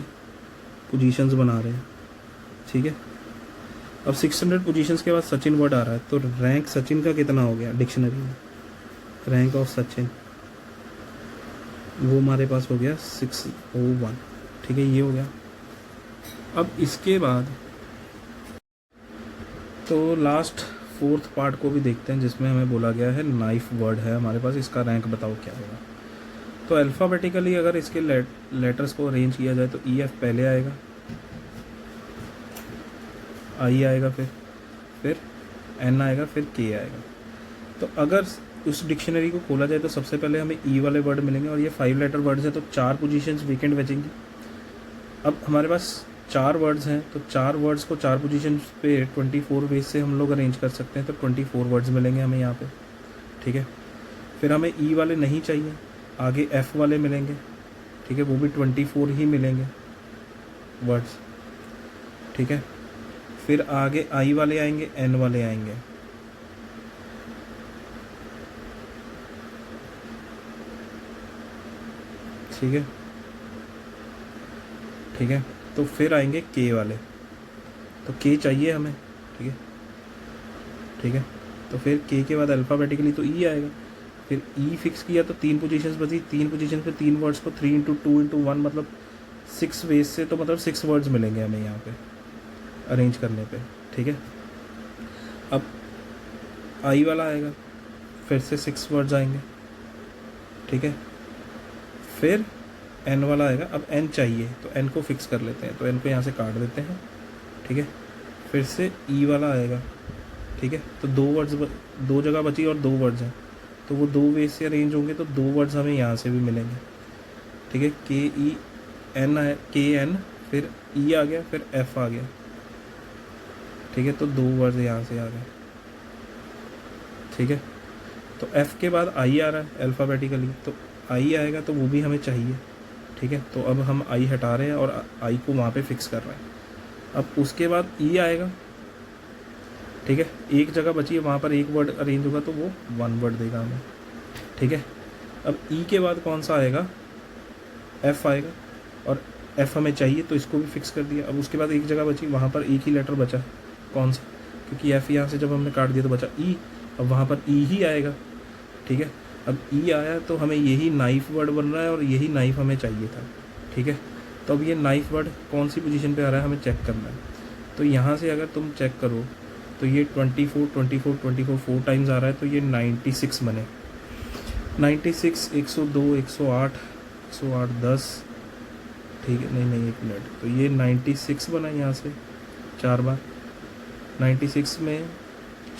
पोजीशंस बना रहे हैं, ठीक है। अब 600 पोजीशंस के बाद सचिन वर्ड आ रहा है, तो रैंक सचिन का कितना हो गया डिक्शनरी में, रैंक ऑफ सचिन वो हमारे पास हो गया 601। ठीक है, ये हो गया। अब इसके बाद तो लास्ट फोर्थ पार्ट को भी देखते हैं, जिसमें हमें बोला गया है नाइफ वर्ड है हमारे पास, इसका रैंक बताओ क्या होगा। तो अल्फ़ाबेटिकली अगर इसके लेटर्स को अरेंज किया जाए तो ई एफ पहले आएगा, आई आएगा, फिर एन आएगा, फिर के आएगा। तो अगर उस डिक्शनरी को खोला जाए तो सबसे पहले हमें ई वाले वर्ड मिलेंगे, और ये 5 लेटर वर्ड्स हैं तो 4 पोजीशंस वेकेंट बचेंगी। अब हमारे पास 4 वर्ड्स हैं तो 4 वर्ड्स को 4 पोजीशन पे 24 वेज से हम लोग अरेंज कर सकते हैं, तो 24 वर्ड्स मिलेंगे हमें यहाँ पे। ठीक है, फिर हमें ई वाले नहीं चाहिए, आगे एफ़ वाले मिलेंगे। ठीक है, वो भी 24 ही मिलेंगे वर्ड्स। ठीक है, फिर आगे आई वाले आएंगे, एन वाले आएंगे। ठीक है, ठीक है, तो फिर आएंगे के वाले, तो के चाहिए हमें। ठीक है, ठीक है, तो फिर के बाद अल्फ़ाबेटिकली तो ई आएगा। फिर ई फिक्स किया तो 3 पोजीशंस बची, 3 पोजीशन पे 3 वर्ड्स को 3 इंटू 2 इंटू 1 मतलब 6 वेज से, तो मतलब 6 वर्ड्स मिलेंगे हमें यहाँ पे अरेंज करने पे। ठीक है, अब आई वाला आएगा, फिर से 6 वर्ड्स आएंगे। ठीक है, फिर एन वाला आएगा। अब एन चाहिए तो एन को फिक्स कर लेते हैं, तो एन को यहाँ से काट देते हैं। ठीक है, फिर से ई वाला आएगा। ठीक है, तो 2 जगह बची और 2 वर्ड्स हैं, तो वो 2 वेज से अरेंज होंगे, तो 2 वर्ड्स हमें यहाँ से भी मिलेंगे। ठीक है, के ई एन है, के एन, फिर ई आ गया, फिर एफ आ गया। ठीक है, तो 2 वर्ड्स यहाँ से आ गए। ठीक है, तो एफ़ के बाद आई आ रहा है अल्फ़ाबेटिकली, तो आई आएगा, तो वो भी हमें चाहिए। ठीक है, तो अब हम आई हटा रहे हैं और आई को वहाँ पे फिक्स कर रहे हैं। अब उसके बाद ई आएगा। ठीक है, एक जगह बची है, वहाँ पर एक वर्ड अरेंज होगा, तो वो 1 वर्ड देगा हमें। ठीक है, अब ई के बाद कौन सा आएगा, एफ़ आएगा, और एफ़ हमें चाहिए तो इसको भी फिक्स कर दिया। अब उसके बाद एक जगह बची, वहाँ पर एक ही लेटर बचा, कौन सा, क्योंकि एफ़ यहाँ से जब हमने काट दिया तो बचा ई, अब वहाँ पर ई ही आएगा। ठीक है, अब ई आया तो हमें यही नाइफ वर्ड बन रहा है और यही नाइफ हमें चाहिए था। ठीक है, तो अब ये नाइफ वर्ड कौन सी पोजीशन पे आ रहा है हमें चेक करना है। तो यहाँ से अगर तुम चेक करो तो ये 24 24 24 4 टाइम्स आ रहा है, तो ये 96 बने। 96, 102, 108, 108, 10। ठीक है, नहीं एक मिनट, तो ये 96 बना यहाँ से 4 बार। 96 में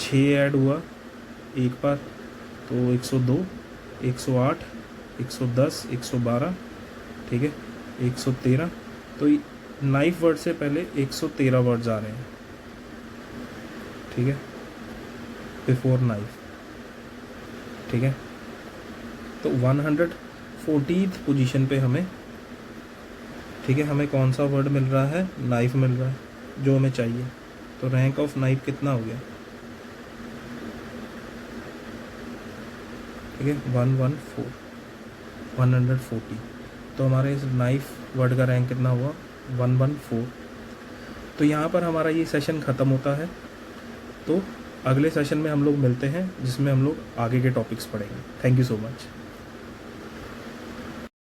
6 ऐड हुआ एक बार, तो 102, 108, 110, 112। ठीक है, 113। तो नाइफ वर्ड से पहले 113 वर्ड्स आ रहे हैं। ठीक है, बिफोर नाइफ। ठीक है, तो 140th पोजीशन पे हमें, ठीक है, हमें कौन सा वर्ड मिल रहा है, नाइफ मिल रहा है जो हमें चाहिए। तो रैंक ऑफ नाइफ कितना हो गया, ठीक है, 140। तो हमारे इस नाइफ वर्ड का रैंक कितना हुआ, 114। तो यहाँ पर हमारा ये सेशन ख़त्म होता है। तो अगले सेशन में हम लोग मिलते हैं, जिसमें हम लोग आगे के टॉपिक्स पढ़ेंगे। Thank you so much.